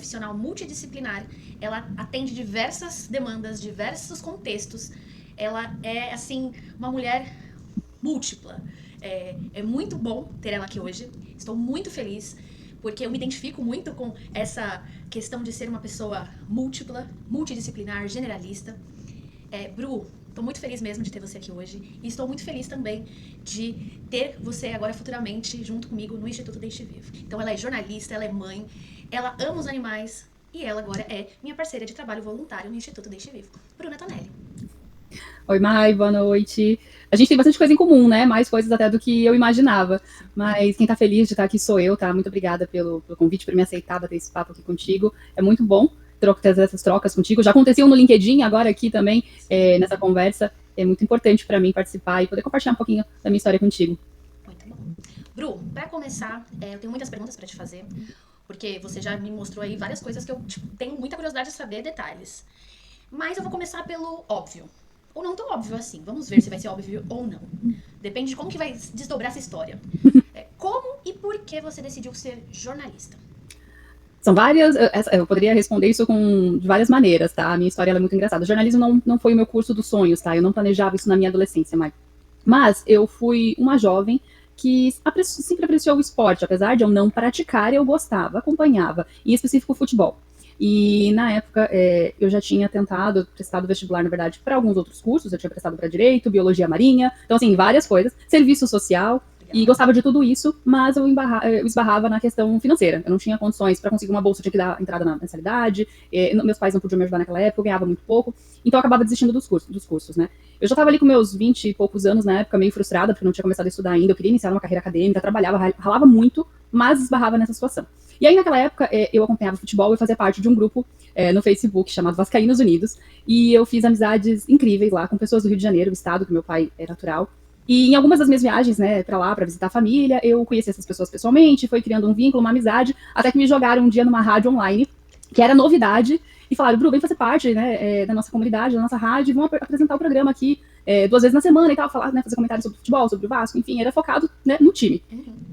profissional multidisciplinar, ela atende diversas demandas, diversos contextos. Ela é, assim, uma mulher múltipla. É muito bom ter ela aqui hoje. Estou muito feliz, porque eu me identifico muito com essa questão de ser uma pessoa múltipla, multidisciplinar, generalista. Bru, estou muito feliz mesmo de ter você aqui hoje. E estou muito feliz também de ter você agora futuramente junto comigo no Instituto Deixe Vivo. Então ela é jornalista, ela é mãe, ela ama os animais e ela agora é minha parceira de trabalho voluntário no Instituto Deixe Vivo. Bruna Tonelli. Oi, Mai, boa noite. A gente tem bastante coisa em comum, né? Mais coisas até do que eu imaginava. Mas quem tá feliz de estar aqui sou eu, tá? Muito obrigada pelo convite, por me aceitar bater esse papo aqui contigo. É muito bom ter essas trocas contigo. Já aconteciam no LinkedIn, agora aqui também, nessa conversa. É muito importante para mim participar e poder compartilhar um pouquinho da minha história contigo. Muito bom. Bru, para começar, eu tenho muitas perguntas para te fazer, porque você já me mostrou aí várias coisas que eu tenho muita curiosidade de saber detalhes. Mas eu vou começar pelo óbvio. Ou não tão óbvio assim. Vamos ver se vai ser óbvio ou não. Depende de como que vai desdobrar essa história. Como e por que você decidiu ser jornalista? São várias, eu poderia responder isso de várias maneiras, tá? A minha história é muito engraçada. O jornalismo não foi o meu curso dos sonhos, tá? Eu não planejava isso na minha adolescência, mas eu fui uma jovem que sempre apreciou o esporte. Apesar de eu não praticar, eu gostava, acompanhava, em específico o futebol. E na época eu já tinha prestado vestibular, na verdade, para alguns outros cursos. Eu tinha prestado para Direito, Biologia Marinha, então assim, várias coisas, serviço social. E gostava de tudo isso, mas eu esbarrava na questão financeira. Eu não tinha condições para conseguir uma bolsa, eu tinha que dar entrada na mensalidade. Meus pais não podiam me ajudar naquela época, eu ganhava muito pouco. Então eu acabava desistindo dos cursos, né? Eu já estava ali com meus 20 e poucos anos na época, meio frustrada, porque não tinha começado a estudar ainda. Eu queria iniciar uma carreira acadêmica, trabalhava, ralava muito, mas esbarrava nessa situação. E aí, naquela época, eu acompanhava futebol e fazia parte de um grupo no Facebook chamado Vascaínos Unidos. E eu fiz amizades incríveis lá com pessoas do Rio de Janeiro, o estado que meu pai é natural. E em algumas das minhas viagens, né, pra lá, pra visitar a família, eu conheci essas pessoas pessoalmente, foi criando um vínculo, uma amizade, até que me jogaram um dia numa rádio online, que era novidade, e falaram, Bru, vem fazer parte, né, da nossa comunidade, da nossa rádio, vamos apresentar o programa aqui 2 vezes na semana e tal, falar, né, fazer comentários sobre futebol, sobre o Vasco, enfim, era focado, né, no time.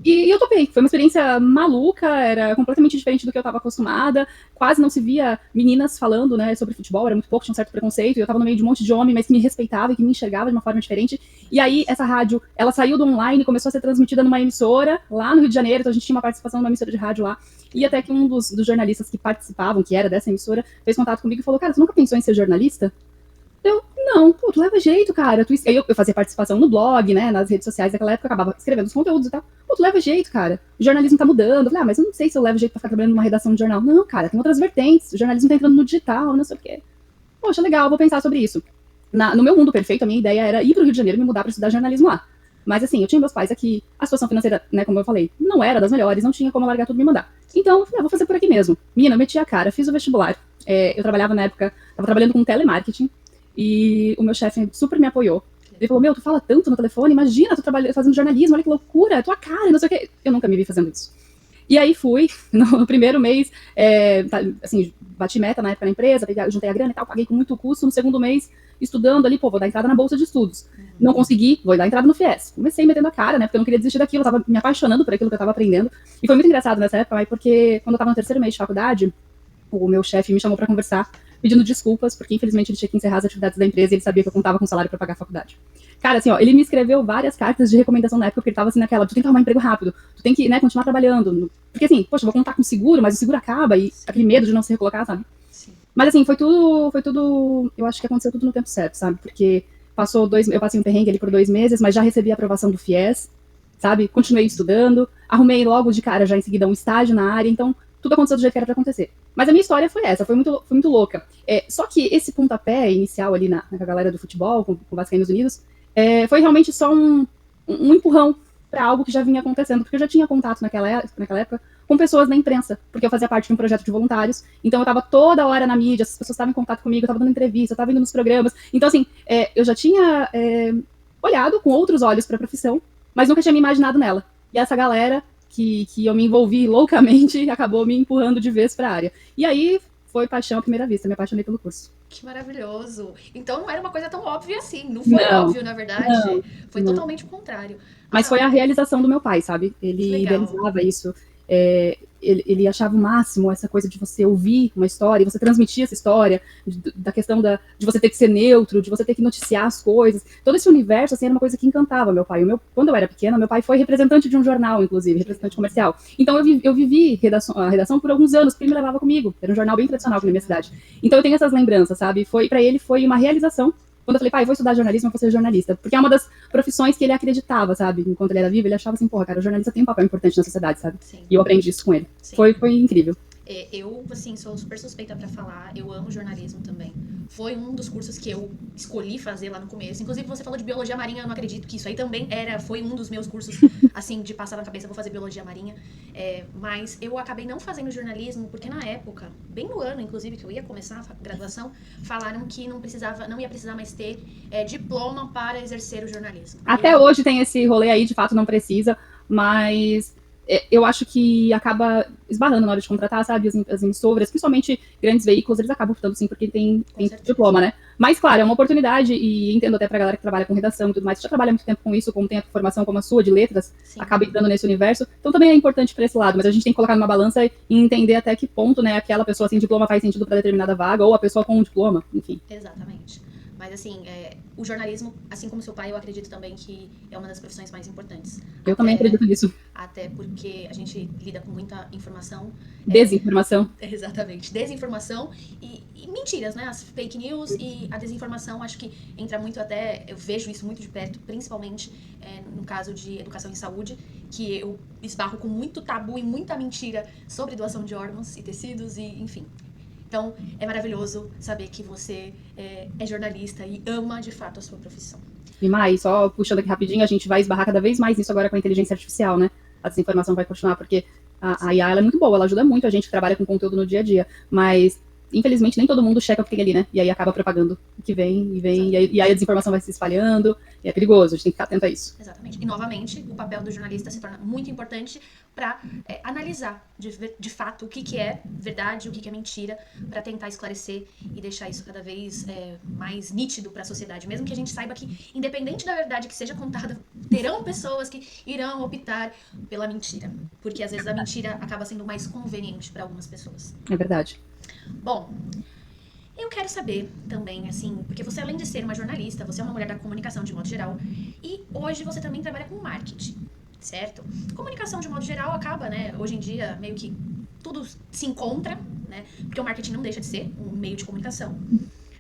E eu topei, foi uma experiência maluca, era completamente diferente do que eu estava acostumada, quase não se via meninas falando, né, sobre futebol, era muito pouco, tinha um certo preconceito, e eu estava no meio de um monte de homem, mas que me respeitava e que me enxergava de uma forma diferente. E aí, essa rádio, ela saiu do online e começou a ser transmitida numa emissora lá no Rio de Janeiro, então a gente tinha uma participação numa emissora de rádio lá, e até que um dos jornalistas que participavam, que era dessa emissora, fez contato comigo e falou, cara, você nunca pensou em ser jornalista? Não, pô, tu leva jeito, cara. Eu fazia participação no blog, né, nas redes sociais daquela época, eu acabava escrevendo os conteúdos e tal. Pô, tu leva jeito, cara. O jornalismo tá mudando. Eu falei, mas eu não sei se eu levo jeito pra ficar trabalhando numa redação de jornal. Não, cara, tem outras vertentes. O jornalismo tá entrando no digital, não sei o quê. Poxa, legal, vou pensar sobre isso. No meu mundo perfeito, a minha ideia era ir pro Rio de Janeiro e me mudar pra estudar jornalismo lá. Mas assim, eu tinha meus pais aqui, a situação financeira, né, como eu falei, não era das melhores, não tinha como largar tudo e me mudar. Então, eu falei, vou fazer por aqui mesmo. Menina, eu meti a cara, fiz o vestibular. Eu trabalhava na época, tava trabalhando com telemarketing, e o meu chefe super me apoiou. Ele falou, tu fala tanto no telefone, imagina, tu fazendo jornalismo, olha que loucura, é tua cara, não sei o quê. Eu nunca me vi fazendo isso. E aí fui, no primeiro mês, assim, bati meta na época na empresa, juntei a grana e tal, paguei com muito custo. No segundo mês, estudando ali, vou dar entrada na bolsa de estudos. Não consegui, vou dar entrada no FIES. Comecei metendo a cara, né, porque eu não queria desistir daquilo, eu tava me apaixonando por aquilo que eu tava aprendendo. E foi muito engraçado nessa época, porque quando eu tava no terceiro mês de faculdade, o meu chefe me chamou pra conversar, pedindo desculpas, porque infelizmente ele tinha que encerrar as atividades da empresa e ele sabia que eu contava com salário pra pagar a faculdade. Cara, assim, ele me escreveu várias cartas de recomendação na época, porque ele tava assim naquela, tu tem que arrumar um emprego rápido, tu tem que, né, continuar trabalhando. Porque assim, poxa, eu vou contar com seguro, mas o seguro acaba e aquele medo de não se recolocar, sabe? Sim. Mas assim, foi tudo, eu acho que aconteceu tudo no tempo certo, sabe? Porque eu passei um perrengue ali por 2 meses, mas já recebi a aprovação do FIES, sabe? Continuei estudando, arrumei logo de cara já em seguida um estágio na área, então tudo aconteceu do jeito que era pra acontecer. Mas a minha história foi essa, foi muito louca. Só que esse pontapé inicial ali com a galera do futebol, com o Vascaínos Unidos, foi realmente só um empurrão para algo que já vinha acontecendo, porque eu já tinha contato naquela época com pessoas da imprensa, porque eu fazia parte de um projeto de voluntários, então eu estava toda hora na mídia, as pessoas estavam em contato comigo, eu estava dando entrevista, eu estava indo nos programas, então assim, eu já tinha olhado com outros olhos para a profissão, mas nunca tinha me imaginado nela. E essa galera que eu me envolvi loucamente acabou me empurrando de vez para a área. E aí foi paixão à primeira vista, me apaixonei pelo curso. Que maravilhoso. Então não era uma coisa tão óbvia assim. Não foi óbvio, na verdade. Foi totalmente o contrário. Mas foi a realização do meu pai, sabe? Ele idealizava isso. ele achava o máximo essa coisa de você ouvir uma história e você transmitir essa história, da questão de você ter que ser neutro, de você ter que noticiar as coisas. Todo esse universo, assim, era uma coisa que encantava meu pai. Quando eu era pequena, meu pai foi representante de um jornal, inclusive, representante comercial. Então eu vivi a redação por alguns anos, porque ele me levava comigo. Era um jornal bem tradicional aqui na minha cidade. Então eu tenho essas lembranças, sabe? Para ele foi uma realização. Quando eu falei, pai, vou estudar jornalismo, eu vou ser jornalista. Porque é uma das profissões que ele acreditava, sabe? Enquanto ele era vivo, ele achava assim, porra, cara, o jornalista tem um papel importante na sociedade, sabe? Sim. E eu aprendi isso com ele. Foi incrível. Eu, assim, sou super suspeita pra falar. Eu amo jornalismo também. Foi um dos cursos que eu escolhi fazer lá no começo. Inclusive, você falou de biologia marinha, eu não acredito que isso aí também foi um dos meus cursos, assim, de passar na cabeça, vou fazer biologia marinha. Mas eu acabei não fazendo jornalismo, porque na época, bem no ano, inclusive, que eu ia começar a graduação, falaram que não ia precisar mais ter diploma para exercer o jornalismo. Até hoje tem esse rolê aí, de fato não precisa, mas eu acho que acaba esbarrando na hora de contratar, sabe, as emissoras, principalmente grandes veículos, eles acabam optando sim, porque tem diploma, né? Mas, claro, é uma oportunidade, e entendo até pra galera que trabalha com redação e tudo mais, que já trabalha muito tempo com isso, como tem a formação como a sua, de letras, sim, acaba entrando nesse universo, então também é importante pra esse lado, mas a gente tem que colocar numa balança e entender até que ponto, né, aquela pessoa sem diploma faz sentido pra determinada vaga, ou a pessoa com um diploma, enfim. Exatamente. Mas, assim, o jornalismo, assim como seu pai, eu acredito também que é uma das profissões mais importantes. Eu também acredito nisso. Até porque a gente lida com muita informação. Desinformação. Exatamente. Desinformação e mentiras, né? As fake news e a desinformação, acho que entra muito até... Eu vejo isso muito de perto, principalmente no caso de educação em saúde, que eu esbarro com muito tabu e muita mentira sobre doação de órgãos e tecidos e, enfim... Então, é maravilhoso saber que você é jornalista e ama, de fato, a sua profissão. E mais, só puxando aqui rapidinho, a gente vai esbarrar cada vez mais nisso agora com a inteligência artificial, né? A desinformação vai continuar, porque a IA, ela é muito boa, ela ajuda muito a gente que trabalha com conteúdo no dia a dia, mas... Infelizmente, nem todo mundo checa o que tem ali, né? E aí acaba propagando o que vem, e aí a desinformação vai se espalhando, e é perigoso, a gente tem que ficar atento a isso. Exatamente. E, novamente, o papel do jornalista se torna muito importante para analisar, de fato, o que é verdade, o que é mentira, para tentar esclarecer e deixar isso cada vez mais nítido para a sociedade. Mesmo que a gente saiba que, independente da verdade que seja contada, terão pessoas que irão optar pela mentira. Porque, às vezes, a mentira acaba sendo mais conveniente para algumas pessoas. É verdade. Bom, eu quero saber também, assim, porque você, além de ser uma jornalista, você é uma mulher da comunicação de modo geral, e hoje você também trabalha com marketing, certo? Comunicação de modo geral acaba, né, hoje em dia, meio que tudo se encontra, né, porque o marketing não deixa de ser um meio de comunicação,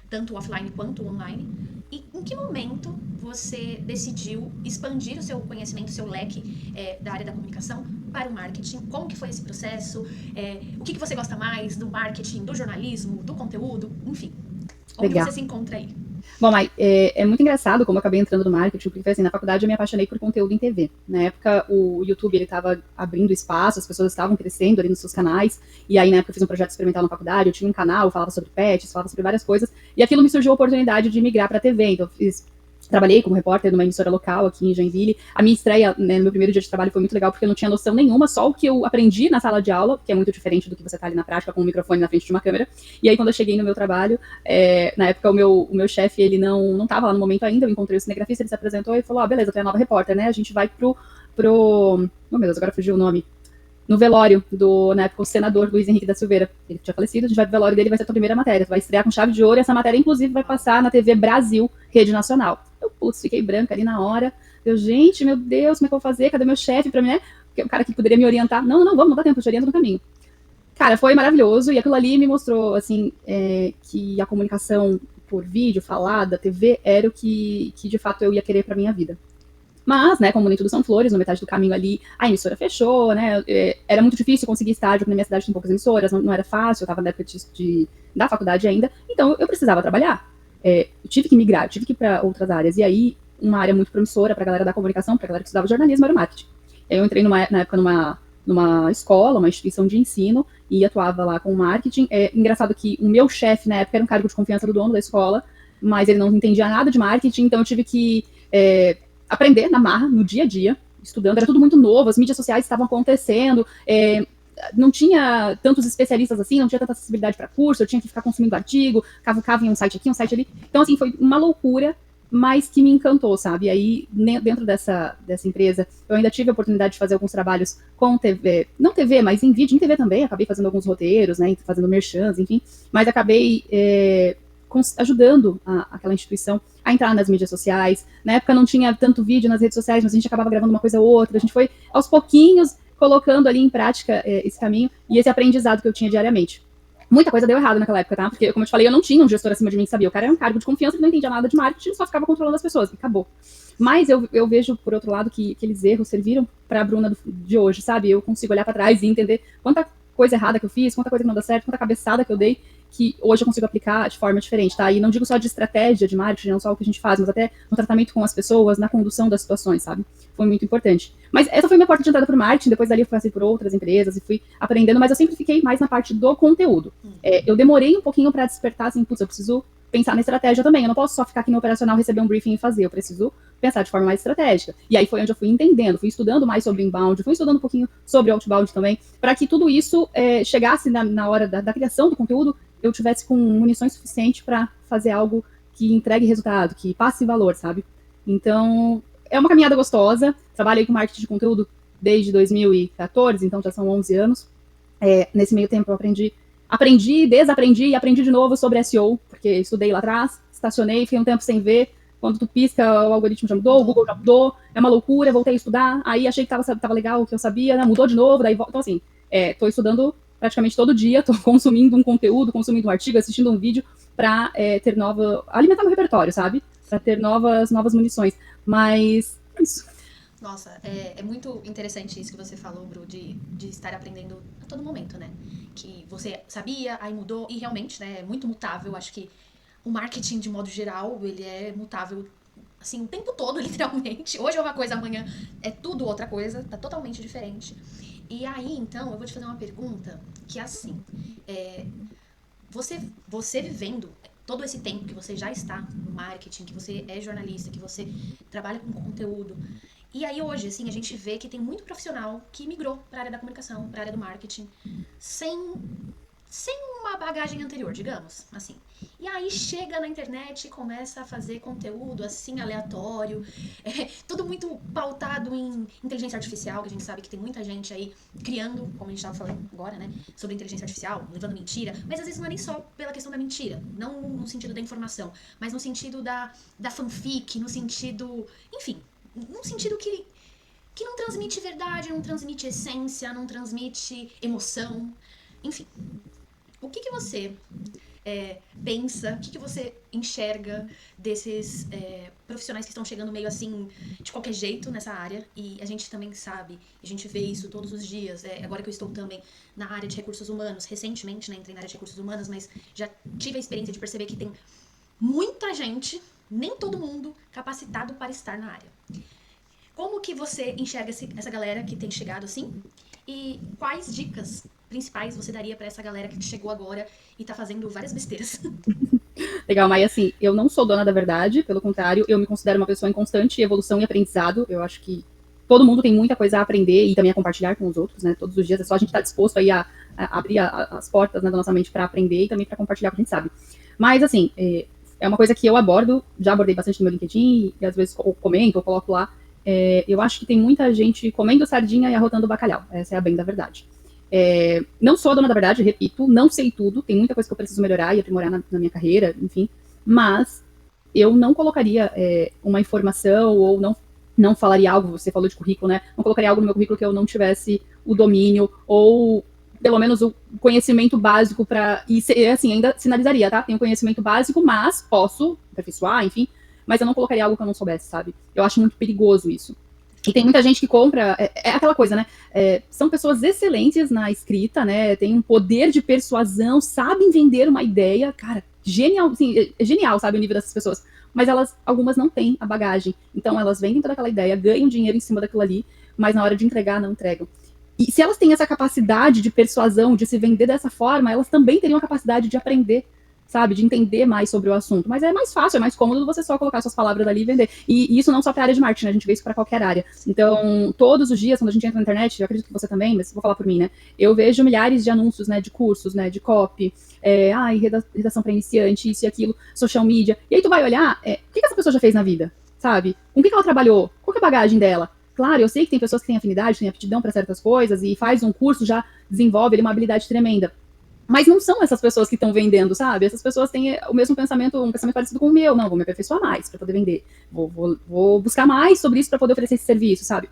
tanto offline quanto online. E em que momento você decidiu expandir o seu conhecimento, o seu leque da área da comunicação para o marketing? Como que foi esse processo? O que você gosta mais do marketing, do jornalismo, do conteúdo? Enfim, onde você se encontra aí? Bom, Mai, é muito engraçado como eu acabei entrando no marketing, porque assim, na faculdade eu me apaixonei por conteúdo em TV. Na época, o YouTube, ele estava abrindo espaço, as pessoas estavam crescendo ali nos seus canais, e aí na época eu fiz um projeto experimental na faculdade, eu tinha um canal, eu falava sobre pets, falava sobre várias coisas, e aquilo me surgiu a oportunidade de migrar para a TV, então eu trabalhei como repórter numa emissora local aqui em Joinville. A minha estreia, né, no meu primeiro dia de trabalho foi muito legal, porque eu não tinha noção nenhuma, só o que eu aprendi na sala de aula, que é muito diferente do que você tá ali na prática, com um microfone na frente de uma câmera. E aí, quando eu cheguei no meu trabalho, na época, o meu chefe, ele não tava lá no momento ainda, eu encontrei o cinegrafista, ele se apresentou e falou, beleza, eu tenho a nova repórter, né, a gente vai pro... Oh, meu Deus, agora fugiu o nome. No velório na época, o senador Luiz Henrique da Silveira. Ele tinha falecido, a gente vai pro velório dele, vai ser a tua primeira matéria. Tu vai estrear com chave de ouro, e essa matéria, inclusive, vai passar na TV Brasil, rede nacional. Eu, putz, fiquei branca ali na hora. Eu, gente, meu Deus, como é que eu vou fazer? Cadê meu chefe pra mim, né? O cara que poderia me orientar. Não, vamos, não dá tempo, eu te oriento no caminho. Cara, foi maravilhoso, e aquilo ali me mostrou, assim, que a comunicação por vídeo, falada, TV, era o que de fato eu ia querer pra minha vida. Mas, né, como nem tudo são flores, na metade do caminho ali, a emissora fechou, né, era muito difícil conseguir estágio, porque na minha cidade tem poucas emissoras, não era fácil, eu estava na época da faculdade ainda, então eu precisava trabalhar. Eu tive que migrar, tive que ir para outras áreas, e aí uma área muito promissora para a galera da comunicação, para a galera que estudava jornalismo, era o marketing. Eu entrei na época numa escola, uma instituição de ensino, e atuava lá com marketing. Engraçado que o meu chefe, na época, era um cargo de confiança do dono da escola, mas ele não entendia nada de marketing, então eu tive que aprender na marra, no dia a dia, estudando, era tudo muito novo, as mídias sociais estavam acontecendo, não tinha tantos especialistas assim, não tinha tanta acessibilidade para curso, eu tinha que ficar consumindo artigo, cavucava em um site aqui, um site ali, então assim, foi uma loucura, mas que me encantou, sabe? E aí, dentro dessa empresa, eu ainda tive a oportunidade de fazer alguns trabalhos com TV, não TV, mas em vídeo, em TV também, acabei fazendo alguns roteiros, né, fazendo merchans, enfim, mas acabei ajudando aquela instituição a entrar nas mídias sociais. Na época não tinha tanto vídeo nas redes sociais, mas a gente acabava gravando uma coisa ou outra, a gente foi, aos pouquinhos, colocando ali em prática esse caminho e esse aprendizado que eu tinha diariamente. Muita coisa deu errado naquela época, tá? Porque, como eu te falei, eu não tinha um gestor acima de mim que sabia. O cara era um cargo de confiança que não entendia nada de marketing, só ficava controlando as pessoas. E acabou. Mas eu vejo, por outro lado, que aqueles erros serviram para a Bruna de hoje, sabe? Eu consigo olhar para trás e entender quanta coisa errada que eu fiz, quanta coisa que não deu certo, quanta cabeçada que eu dei, que hoje eu consigo aplicar de forma diferente, tá? E não digo só de estratégia de marketing, não só o que a gente faz, mas até no tratamento com as pessoas, na condução das situações, sabe? Foi muito importante. Mas essa foi minha porta de entrada para o marketing, depois dali eu passei por outras empresas e fui aprendendo, mas eu sempre fiquei mais na parte do conteúdo. Eu demorei um pouquinho para despertar, assim, putz, eu preciso pensar na estratégia também, eu não posso só ficar aqui no operacional, receber um briefing e fazer, eu preciso pensar de forma mais estratégica. E aí foi onde eu fui entendendo, fui estudando mais sobre inbound, fui estudando um pouquinho sobre outbound também, para que tudo isso chegasse na hora da criação do conteúdo, eu tivesse com munições suficiente para fazer algo que entregue resultado, que passe valor, sabe? Então, é uma caminhada gostosa. Trabalhei com marketing de conteúdo desde 2014, então já são 11 anos. Nesse meio tempo eu aprendi, desaprendi e aprendi de novo sobre SEO, porque estudei lá atrás, estacionei, fiquei um tempo sem ver. Quando tu pisca, o algoritmo já mudou, o Google já mudou, é uma loucura, voltei a estudar, aí achei que tava legal o que eu sabia, né? Mudou de novo, daí então assim, tô estudando praticamente todo dia, tô consumindo um conteúdo, consumindo um artigo, assistindo um vídeo para alimentar meu repertório, sabe? Para ter novas munições. Mas é isso. Nossa, é muito interessante isso que você falou, Bru, de estar aprendendo a todo momento, né? Que você sabia, aí mudou, e realmente, né, é muito mutável. Acho que o marketing, de modo geral, ele é mutável, assim, o tempo todo, literalmente. Hoje é uma coisa, amanhã é tudo outra coisa, tá totalmente diferente. E aí, então, eu vou te fazer uma pergunta que é assim, você vivendo todo esse tempo que você já está no marketing, que você é jornalista, que você trabalha com conteúdo, e aí hoje, assim, a gente vê que tem muito profissional que migrou para a área da comunicação, para a área do marketing, sem uma bagagem anterior, digamos, assim. E aí chega na internet e começa a fazer conteúdo, assim, aleatório, tudo muito pautado em inteligência artificial, que a gente sabe que tem muita gente aí criando, como a gente estava falando agora, né, sobre inteligência artificial, levando mentira, mas às vezes não é nem só pela questão da mentira, não no sentido da informação, mas no sentido da fanfic, no sentido, enfim, num sentido que não transmite verdade, não transmite essência, não transmite emoção, enfim. O que você pensa, o que você enxerga desses profissionais que estão chegando meio assim, de qualquer jeito nessa área? E a gente também sabe, a gente vê isso todos os dias, agora que eu estou também na área de recursos humanos, recentemente, né, entrei na área de recursos humanos, mas já tive a experiência de perceber que tem muita gente, nem todo mundo, capacitado para estar na área. Como que você enxerga essa galera que tem chegado assim? E quais dicas principais você daria para essa galera que chegou agora e tá fazendo várias besteiras? Legal, Maia, assim, eu não sou dona da verdade, pelo contrário, eu me considero uma pessoa em constante evolução e aprendizado. Eu acho que todo mundo tem muita coisa a aprender e também a compartilhar com os outros, né? Todos os dias é só a gente estar disposto aí a abrir as portas, né, da nossa mente para aprender e também para compartilhar o que a gente sabe. Mas, assim, é uma coisa que eu abordo, já abordei bastante no meu LinkedIn e às vezes eu comento ou coloco lá. Eu acho que tem muita gente comendo sardinha e arrotando bacalhau. Essa é a bem da verdade. Não sou a dona da verdade, repito, não sei tudo, tem muita coisa que eu preciso melhorar e aprimorar na minha carreira, enfim, mas eu não colocaria uma informação ou não falaria algo, você falou de currículo, né? Não colocaria algo no meu currículo que eu não tivesse o domínio ou pelo menos o conhecimento básico para. E assim, ainda sinalizaria, tá? Tenho conhecimento básico, mas posso aperfeiçoar, enfim, mas eu não colocaria algo que eu não soubesse, sabe? Eu acho muito perigoso isso. E tem muita gente que compra, aquela coisa, né? São pessoas excelentes na escrita, né? Tem um poder de persuasão, sabem vender uma ideia, cara, genial, assim, é genial, sabe, o nível dessas pessoas. Mas algumas não têm a bagagem. Então elas vendem toda aquela ideia, ganham dinheiro em cima daquilo ali, mas na hora de entregar, não entregam. E se elas têm essa capacidade de persuasão, de se vender dessa forma, elas também teriam a capacidade de aprender sabe? De entender mais sobre o assunto. Mas é mais fácil, é mais cômodo você só colocar suas palavras ali e vender. E isso não só para a área de marketing, né? A gente vê isso para qualquer área. Então, todos os dias, quando a gente entra na internet, eu acredito que você também, mas vou falar por mim, né? Eu vejo milhares de anúncios, né? De cursos, né? De copy, redação para iniciante, isso e aquilo, social media. E aí tu vai olhar, o que essa pessoa já fez na vida, sabe? Com o que ela trabalhou? Qual que é a bagagem dela? Claro, eu sei que tem pessoas que têm afinidade, têm aptidão para certas coisas e faz um curso, já desenvolve ali uma habilidade tremenda. Mas não são essas pessoas que estão vendendo, sabe? Essas pessoas têm o mesmo pensamento, um pensamento parecido com o meu. Não, vou me aperfeiçoar mais para poder vender. Vou buscar mais sobre isso para poder oferecer esse serviço, sabe?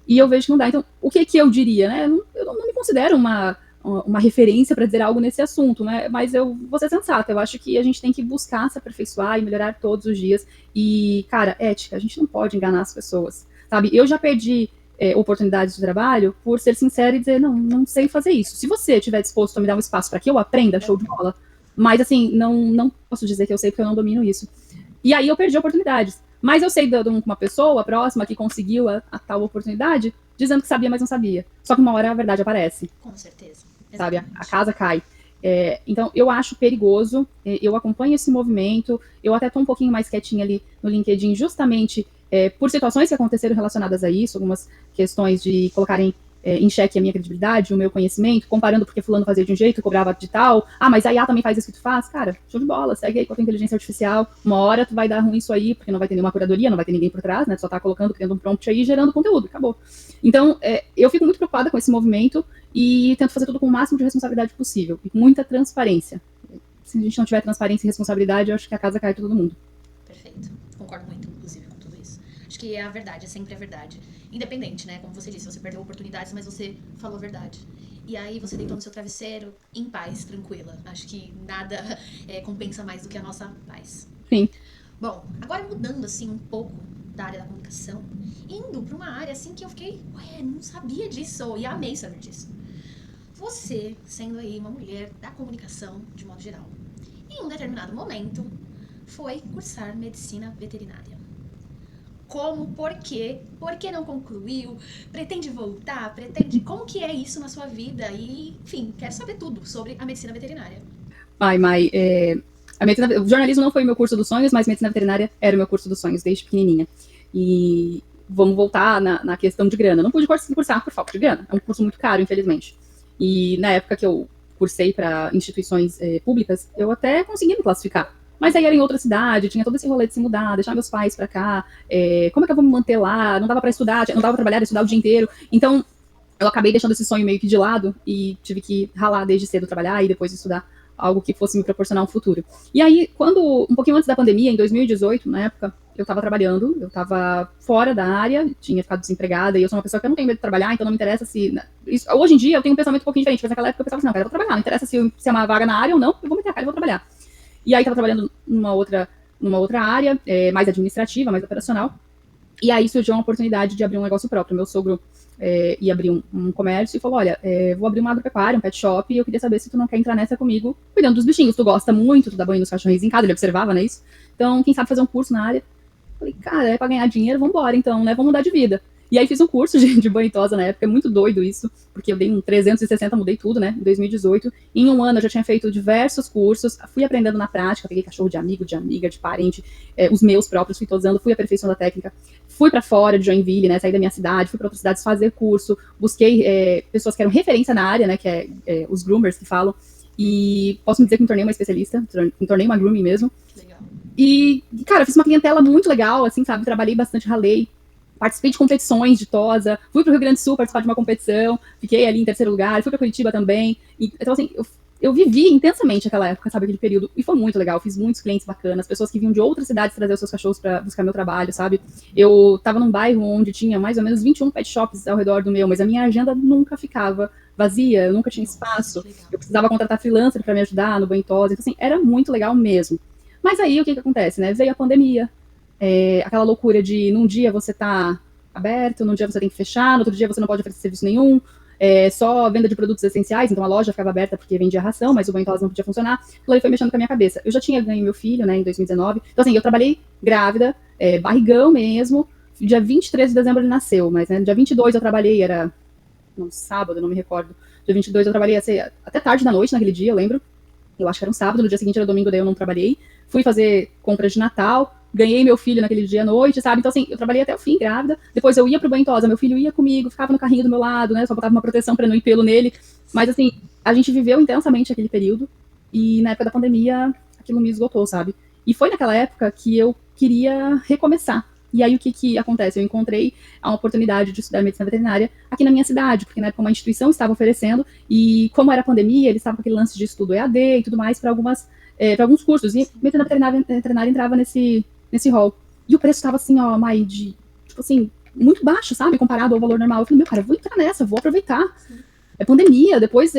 E eu vejo que não dá. Então, o que eu diria, né? Eu não me considero uma referência para dizer algo nesse assunto, né? Mas eu vou ser sensata. Eu acho que a gente tem que buscar se aperfeiçoar e melhorar todos os dias. E, cara, ética, a gente não pode enganar as pessoas, sabe? Eu já perdi oportunidades de trabalho por ser sincera e dizer, não sei fazer isso. Se você estiver disposto a me dar um espaço para que eu aprenda, show de bola. Mas, assim, não posso dizer que eu sei porque eu não domino isso. E aí eu perdi oportunidades. Mas eu sei de uma pessoa próxima que conseguiu a tal oportunidade, dizendo que sabia, mas não sabia. Só que uma hora a verdade aparece. Com certeza. Sabe? A casa cai. Então, eu acho perigoso, eu acompanho esse movimento, eu até estou um pouquinho mais quietinha ali no LinkedIn, justamente por situações que aconteceram relacionadas a isso, algumas questões de colocarem em xeque a minha credibilidade, o meu conhecimento, comparando porque fulano fazia de um jeito e cobrava de tal. Ah, mas a IA também faz isso que tu faz? Cara, show de bola, segue aí com a tua inteligência artificial. Uma hora tu vai dar ruim isso aí, porque não vai ter nenhuma curadoria, não vai ter ninguém por trás, né? Tu só tá colocando, criando um prompt aí, gerando conteúdo, acabou. Então, eu fico muito preocupada com esse movimento e tento fazer tudo com o máximo de responsabilidade possível e com muita transparência. Se a gente não tiver transparência e responsabilidade, eu acho que a casa cai de todo mundo. Perfeito. Concordo muito, inclusive, com tudo isso. Acho que é a verdade, é sempre a verdade. Independente, né? Como você disse, você perdeu oportunidades, mas você falou a verdade. E aí você deitou no seu travesseiro, em paz, tranquila. Acho que nada compensa mais do que a nossa paz. Sim. Bom, agora mudando, assim, um pouco da área da comunicação, indo para uma área, assim, que eu fiquei, não sabia disso, e amei saber disso. Você, sendo aí uma mulher da comunicação, de modo geral, em um determinado momento, foi cursar medicina veterinária. Como, por quê? Por que não concluiu? Pretende voltar? Como que é isso na sua vida? E, enfim, quero saber tudo sobre a medicina veterinária. Ai, Mai, o jornalismo não foi o meu curso dos sonhos, mas medicina veterinária era o meu curso dos sonhos, desde pequenininha. E vamos voltar na questão de grana. Não pude cursar por falta de grana. É um curso muito caro, infelizmente. E na época que eu cursei para instituições públicas, eu até consegui me classificar. Mas aí era em outra cidade, tinha todo esse rolê de se mudar, deixar meus pais pra cá, como é que eu vou me manter lá? Não dava pra estudar, não dava pra trabalhar, estudar o dia inteiro. Então, eu acabei deixando esse sonho meio que de lado e tive que ralar desde cedo, trabalhar e depois estudar algo que fosse me proporcionar um futuro. E aí, um pouquinho antes da pandemia, em 2018, na época, eu tava trabalhando, eu tava fora da área, tinha ficado desempregada, e eu sou uma pessoa que eu não tenho medo de trabalhar, então não me interessa se... hoje em dia eu tenho um pensamento um pouquinho diferente, mas naquela época eu pensava assim, não, cara, eu vou trabalhar, não interessa se é uma vaga na área ou não, eu vou meter a cara e vou trabalhar. E aí estava trabalhando numa outra área, mais administrativa, mais operacional. E aí surgiu uma oportunidade de abrir um negócio próprio. Meu sogro ia abrir um comércio e falou, olha, vou abrir uma agropecuária, um pet shop, e eu queria saber se tu não quer entrar nessa comigo, cuidando dos bichinhos. Tu gosta muito, tu dá banho nos cachorrinhos em casa, ele observava, né, isso? Então, quem sabe fazer um curso na área? Falei, cara, é pra ganhar dinheiro, vambora então, né, vamos mudar de vida. E aí fiz um curso de banho e tosa na época, é muito doido isso, porque eu dei um 360, mudei tudo, né, em 2018. Em um ano eu já tinha feito diversos cursos, fui aprendendo na prática, peguei cachorro de amigo, de amiga, de parente, os meus próprios, fui tosando, fui aperfeiçoando a técnica, fui pra fora de Joinville, né, saí da minha cidade, fui pra outras cidades fazer curso, busquei pessoas que eram referência na área, né, que os groomers que falam, e posso me dizer que me tornei uma especialista, me tornei uma grooming mesmo. Legal. E, cara, fiz uma clientela muito legal, assim, sabe, trabalhei bastante, ralei, participei de competições de tosa, fui para o Rio Grande do Sul participar de uma competição, fiquei ali em terceiro lugar, fui para Curitiba também. Então, assim, eu vivi intensamente aquela época, sabe, aquele período, e foi muito legal, fiz muitos clientes bacanas, pessoas que vinham de outras cidades trazer os seus cachorros para buscar meu trabalho, sabe. Eu tava num bairro onde tinha mais ou menos 21 pet shops ao redor do meu, mas a minha agenda nunca ficava vazia, eu nunca tinha espaço, eu precisava contratar freelancer para me ajudar no banho tosa, então, assim, era muito legal mesmo. Mas aí, o que acontece, né, veio a pandemia, aquela loucura de num dia você tá aberto, num dia você tem que fechar, no outro dia você não pode oferecer serviço nenhum, só venda de produtos essenciais, então a loja ficava aberta porque vendia ração, mas o banho tosa não podia funcionar. Aquilo aí foi mexendo com a minha cabeça. Eu já tinha ganho meu filho, né, em 2019, então assim, eu trabalhei grávida, barrigão mesmo, dia 23 de dezembro ele nasceu, mas né, dia 22 eu trabalhei, era um sábado, não me recordo, dia 22 eu trabalhei até tarde da noite naquele dia, eu lembro, Eu acho que era um sábado, no dia seguinte era domingo, daí eu não trabalhei. Fui fazer compras de Natal, ganhei meu filho naquele dia à noite, sabe? Então, assim, eu trabalhei até o fim, grávida. Depois eu ia pro banho tosa, meu filho ia comigo, ficava no carrinho do meu lado, né? Só botava uma proteção pra não ir pelo nele. Mas, assim, a gente viveu intensamente aquele período. E na época da pandemia, aquilo me esgotou, sabe? E foi naquela época que eu queria recomeçar. E aí o que acontece? Eu encontrei a oportunidade de estudar medicina veterinária aqui na minha cidade, porque na época uma instituição estava oferecendo, e como era pandemia, eles estavam com aquele lance de estudo EAD e tudo mais para alguns cursos, e medicina veterinária entrava nesse rol. E o preço estava assim, ó, Mai, tipo assim, muito baixo, sabe, comparado ao valor normal. Eu falei, meu cara, eu vou entrar nessa, vou aproveitar. É pandemia, depois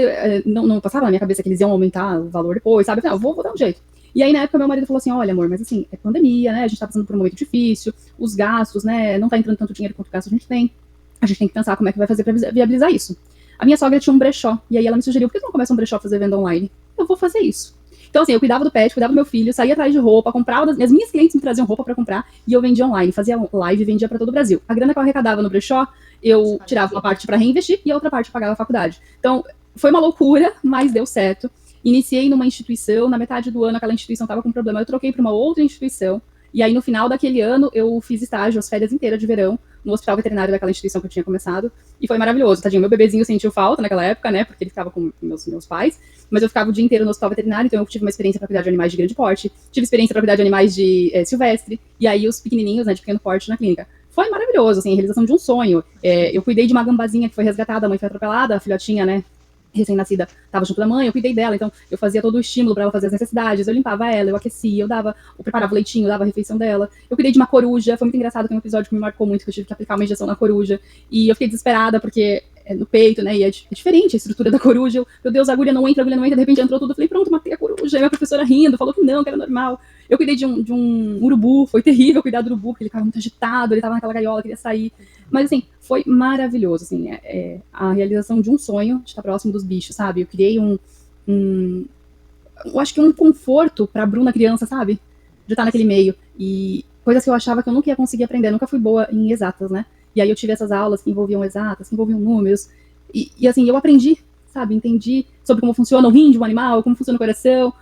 não passava na minha cabeça que eles iam aumentar o valor depois, sabe? Eu falei, vou dar um jeito. E aí, na época, meu marido falou assim, olha, amor, mas assim, é pandemia, né? A gente tá passando por um momento difícil, os gastos, né? Não tá entrando tanto dinheiro quanto o gasto a gente tem. A gente tem que pensar como é que vai fazer pra viabilizar isso. A minha sogra tinha um brechó, e aí ela me sugeriu, por que tu não começa um brechó a fazer venda online? Eu vou fazer isso. Então, assim, eu cuidava do pet, cuidava do meu filho, saía atrás de roupa, comprava, as minhas clientes me traziam roupa pra comprar, e eu vendia online, fazia live e vendia pra todo o Brasil. A grana que eu arrecadava no brechó, eu tirava uma parte pra reinvestir e a outra parte eu pagava a faculdade. Então, foi uma loucura, mas deu certo. Iniciei numa instituição, na metade do ano aquela instituição estava com problema, eu troquei para uma outra instituição, e aí no final daquele ano eu fiz estágio, as férias inteiras de verão, no hospital veterinário daquela instituição que eu tinha começado, e foi maravilhoso, tadinho, meu bebezinho sentiu falta naquela época, né, porque ele ficava com meus pais, mas eu ficava o dia inteiro no hospital veterinário, então eu tive uma experiência para cuidar de animais de grande porte, tive experiência para cuidar de animais de silvestre, e aí os pequenininhos, né, de pequeno porte na clínica. Foi maravilhoso, assim, a realização de um sonho. Eu cuidei de uma gambazinha que foi resgatada, a mãe foi atropelada, a filhotinha, né, recém-nascida, estava junto da mãe, eu cuidei dela, então eu fazia todo o estímulo para ela fazer as necessidades, eu limpava ela, eu aquecia, eu preparava o leitinho, eu dava a refeição dela. Eu cuidei de uma coruja, foi muito engraçado, tem um episódio que me marcou muito, que eu tive que aplicar uma injeção na coruja, e eu fiquei desesperada, porque é no peito, né, e é diferente a estrutura da coruja, meu Deus, a agulha não entra, de repente entrou tudo, eu falei, pronto, matei a coruja, e minha professora rindo, falou que não, que era normal. Eu cuidei de um urubu, foi terrível cuidar do urubu, porque ele ficava muito agitado, ele tava naquela gaiola, queria sair. Mas, assim, foi maravilhoso, assim, a realização de um sonho de estar próximo dos bichos, sabe? Eu criei eu acho que um conforto pra Bruna criança, sabe? De estar naquele meio. E coisas que eu achava que eu nunca ia conseguir aprender, eu nunca fui boa em exatas, né? E aí eu tive essas aulas que envolviam exatas, que envolviam números. E assim, eu aprendi, sabe? Entendi sobre como funciona o rim de um animal, como funciona o coração,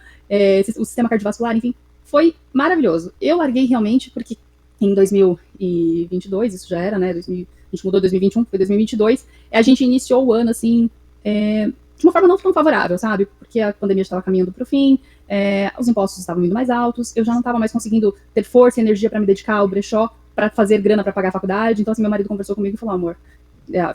o sistema cardiovascular, enfim. Foi maravilhoso. Eu larguei realmente porque em 2022, isso já era, né? A gente mudou 2021, foi 2022. A gente iniciou o ano, assim, de uma forma não tão favorável, sabe? Porque a pandemia estava caminhando para o fim, os impostos estavam indo mais altos, eu já não estava mais conseguindo ter força e energia para me dedicar ao brechó, para fazer grana para pagar a faculdade. Então, assim, meu marido conversou comigo e falou, amor,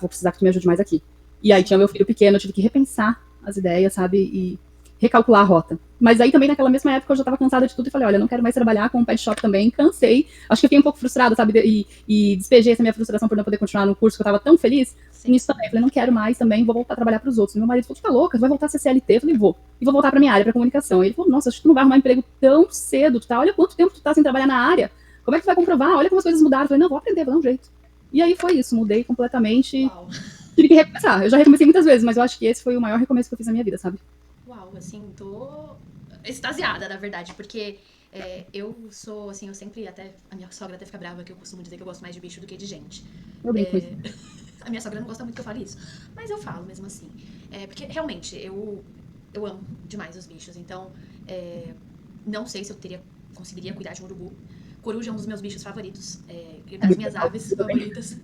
vou precisar que tu me ajude mais aqui. E aí tinha meu filho pequeno, eu tive que repensar as ideias, sabe? E recalcular a rota. Mas aí também naquela mesma época eu já estava cansada de tudo e falei, olha, não quero mais trabalhar com pet shop também, cansei. Acho que eu fiquei um pouco frustrada, sabe? E despejei essa minha frustração por não poder continuar no curso que eu estava tão feliz. Sim. Nisso também, eu falei, não quero mais também, vou voltar a trabalhar para os outros. E meu marido falou, tu tá louca, tu vai voltar a ser CLT? Eu falei, vou. E vou voltar para minha área, para comunicação. E ele falou, nossa, acho que tu não vai arrumar emprego tão cedo, tu tá? Olha quanto tempo tu tá sem trabalhar na área. Como é que tu vai comprovar? Olha como as coisas mudaram. Eu falei, não, vou aprender, vou dar um jeito. E aí foi isso, mudei completamente. Uau. Tive que recomeçar. Eu já recomecei muitas vezes, mas eu acho que esse foi o maior recomeço que eu fiz na minha vida, sabe? Uau, assim, tô extasiada, na verdade, porque eu sou, assim, eu sempre, até, a minha sogra até fica brava, que eu costumo dizer que eu gosto mais de bicho do que de gente. Eu brinco isso. A minha sogra não gosta muito que eu fale isso, mas eu falo mesmo assim. Porque, realmente, eu amo demais os bichos, então, não sei se eu conseguiria cuidar de um urubu. Coruja é um dos meus bichos favoritos, das minhas aves favoritas.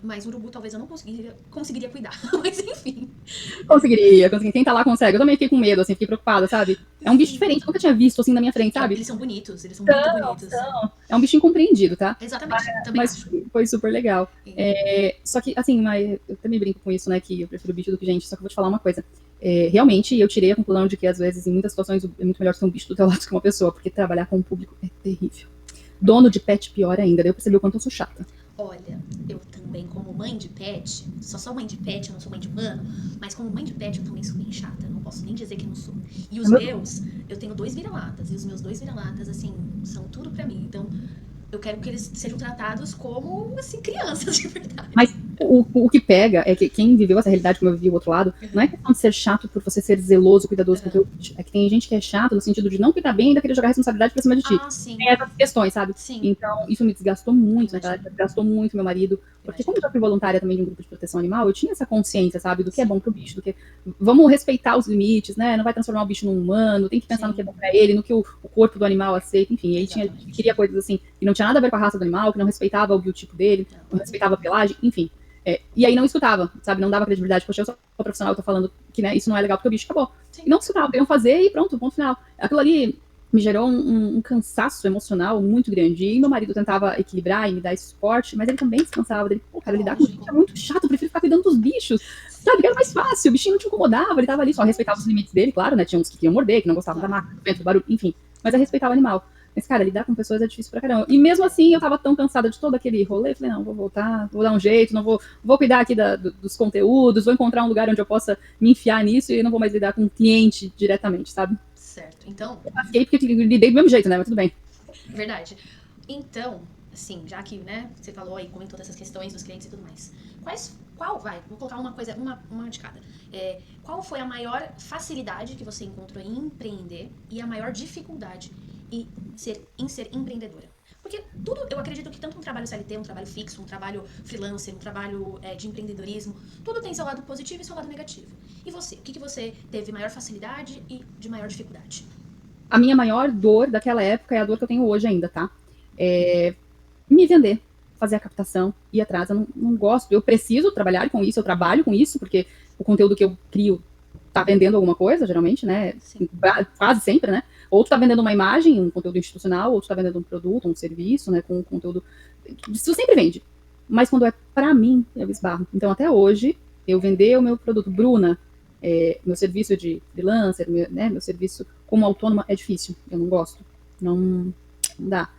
Mas urubu talvez eu não conseguiria cuidar. Mas enfim. Conseguiria. Quem tá lá consegue. Eu também fiquei com medo, assim, fiquei preocupada, sabe? É um bicho diferente, eu nunca tinha visto assim na minha frente, sabe? Eles são bonitos, eles são muito bonitos. Não. É um bicho incompreendido, tá? Exatamente, também mas acho. Foi super legal. Só que, assim, mas eu também brinco com isso, né? Que eu prefiro bicho do que gente, só que eu vou te falar uma coisa. Realmente, eu tirei a conclusão de que, às vezes, em muitas situações, é muito melhor ser um bicho do teu lado que uma pessoa, porque trabalhar com o público é terrível. Dono de pet, pior ainda. Daí eu percebi o quanto eu sou chata. Olha, eu também, como mãe de pet, só sou mãe de pet, eu não sou mãe de humano, mas como mãe de pet eu também sou bem chata, não posso nem dizer que não sou. E os meus, eu tenho 2 vira-latas, e os meus 2 vira-latas, assim, são tudo pra mim. Então, eu quero que eles sejam tratados como, assim, crianças de verdade. Mas O que pega é que quem viveu essa realidade, como eu vivi o outro lado, não é questão de ser chato por você ser zeloso, cuidadoso com o teu bicho. É que tem gente que é chato no sentido de não cuidar bem e ainda querer jogar a responsabilidade pra cima de ti. Ah, sim. Tem essas questões, sabe? Sim. Então, isso me desgastou muito naquela Imagino. época, desgastou muito meu marido. Porque Imagino. como eu já fui voluntária também de um grupo de proteção animal, eu tinha essa consciência, sabe? Do que é Sim. bom pro bicho, do que... Vamos respeitar os limites, né? Não vai transformar o bicho num humano, tem que pensar no que é Sim. bom pra ele, no que o corpo do animal aceita, enfim. E aí tinha gente que Exatamente. queria coisas assim, que não tinha nada a ver com a raça do animal, que não respeitava o biotipo dele, não respeitava a pelagem, enfim. E aí não escutava, sabe? Não dava credibilidade. Poxa, eu sou profissional, eu tô falando que né, isso não é legal porque o bicho acabou. Sim. E não escutava, queriam fazer e pronto, ponto final. Aquilo ali me gerou um cansaço emocional muito grande. E meu marido tentava equilibrar e me dar esse suporte, mas ele também se cansava. Ele, pô, cara, lidar com bicho é muito chato, eu prefiro ficar cuidando dos bichos. Sabe, que era mais fácil, o bichinho não te incomodava, ele tava ali, só respeitava os limites dele, claro, né? Tinha uns que queriam morder, que não gostavam da máquina, do vento, do barulho, enfim. Mas eu respeitava o animal. Mas, cara, lidar com pessoas é difícil pra caramba. E mesmo assim, eu tava tão cansada de todo aquele rolê, falei, não, vou voltar, vou dar um jeito, não vou cuidar aqui dos conteúdos, vou encontrar um lugar onde eu possa me enfiar nisso e não vou mais lidar com o cliente diretamente, sabe? Certo. Então. Eu passei porque lidei do mesmo jeito, né? Mas tudo bem. Verdade. Então, assim, já que, né, você falou aí, comentou dessas questões dos clientes e tudo mais. Vou colocar uma coisa, uma de cada. Qual foi a maior facilidade que você encontrou em empreender e a maior dificuldade em ser empreendedora? Porque tudo, eu acredito que tanto um trabalho CLT, um trabalho fixo, um trabalho freelancer, um trabalho de empreendedorismo, tudo tem seu lado positivo e seu lado negativo. E você? O que você teve maior facilidade e de maior dificuldade? A minha maior dor daquela época é a dor que eu tenho hoje ainda, tá? Me vender, fazer a captação, ir atrás. Eu não gosto, eu preciso trabalhar com isso, eu trabalho com isso, porque o conteúdo que eu crio tá vendendo alguma coisa, geralmente, né? Sim. Quase sempre, né? Ou tu tá vendendo uma imagem, um conteúdo institucional, ou tu tá vendendo um produto, um serviço, né? Com um conteúdo. Isso sempre vende. Mas quando é pra mim, eu esbarro. Então, até hoje, eu vender o meu produto. Bruna, meu serviço de freelancer, meu serviço como autônoma é difícil. Eu não gosto. Não dá.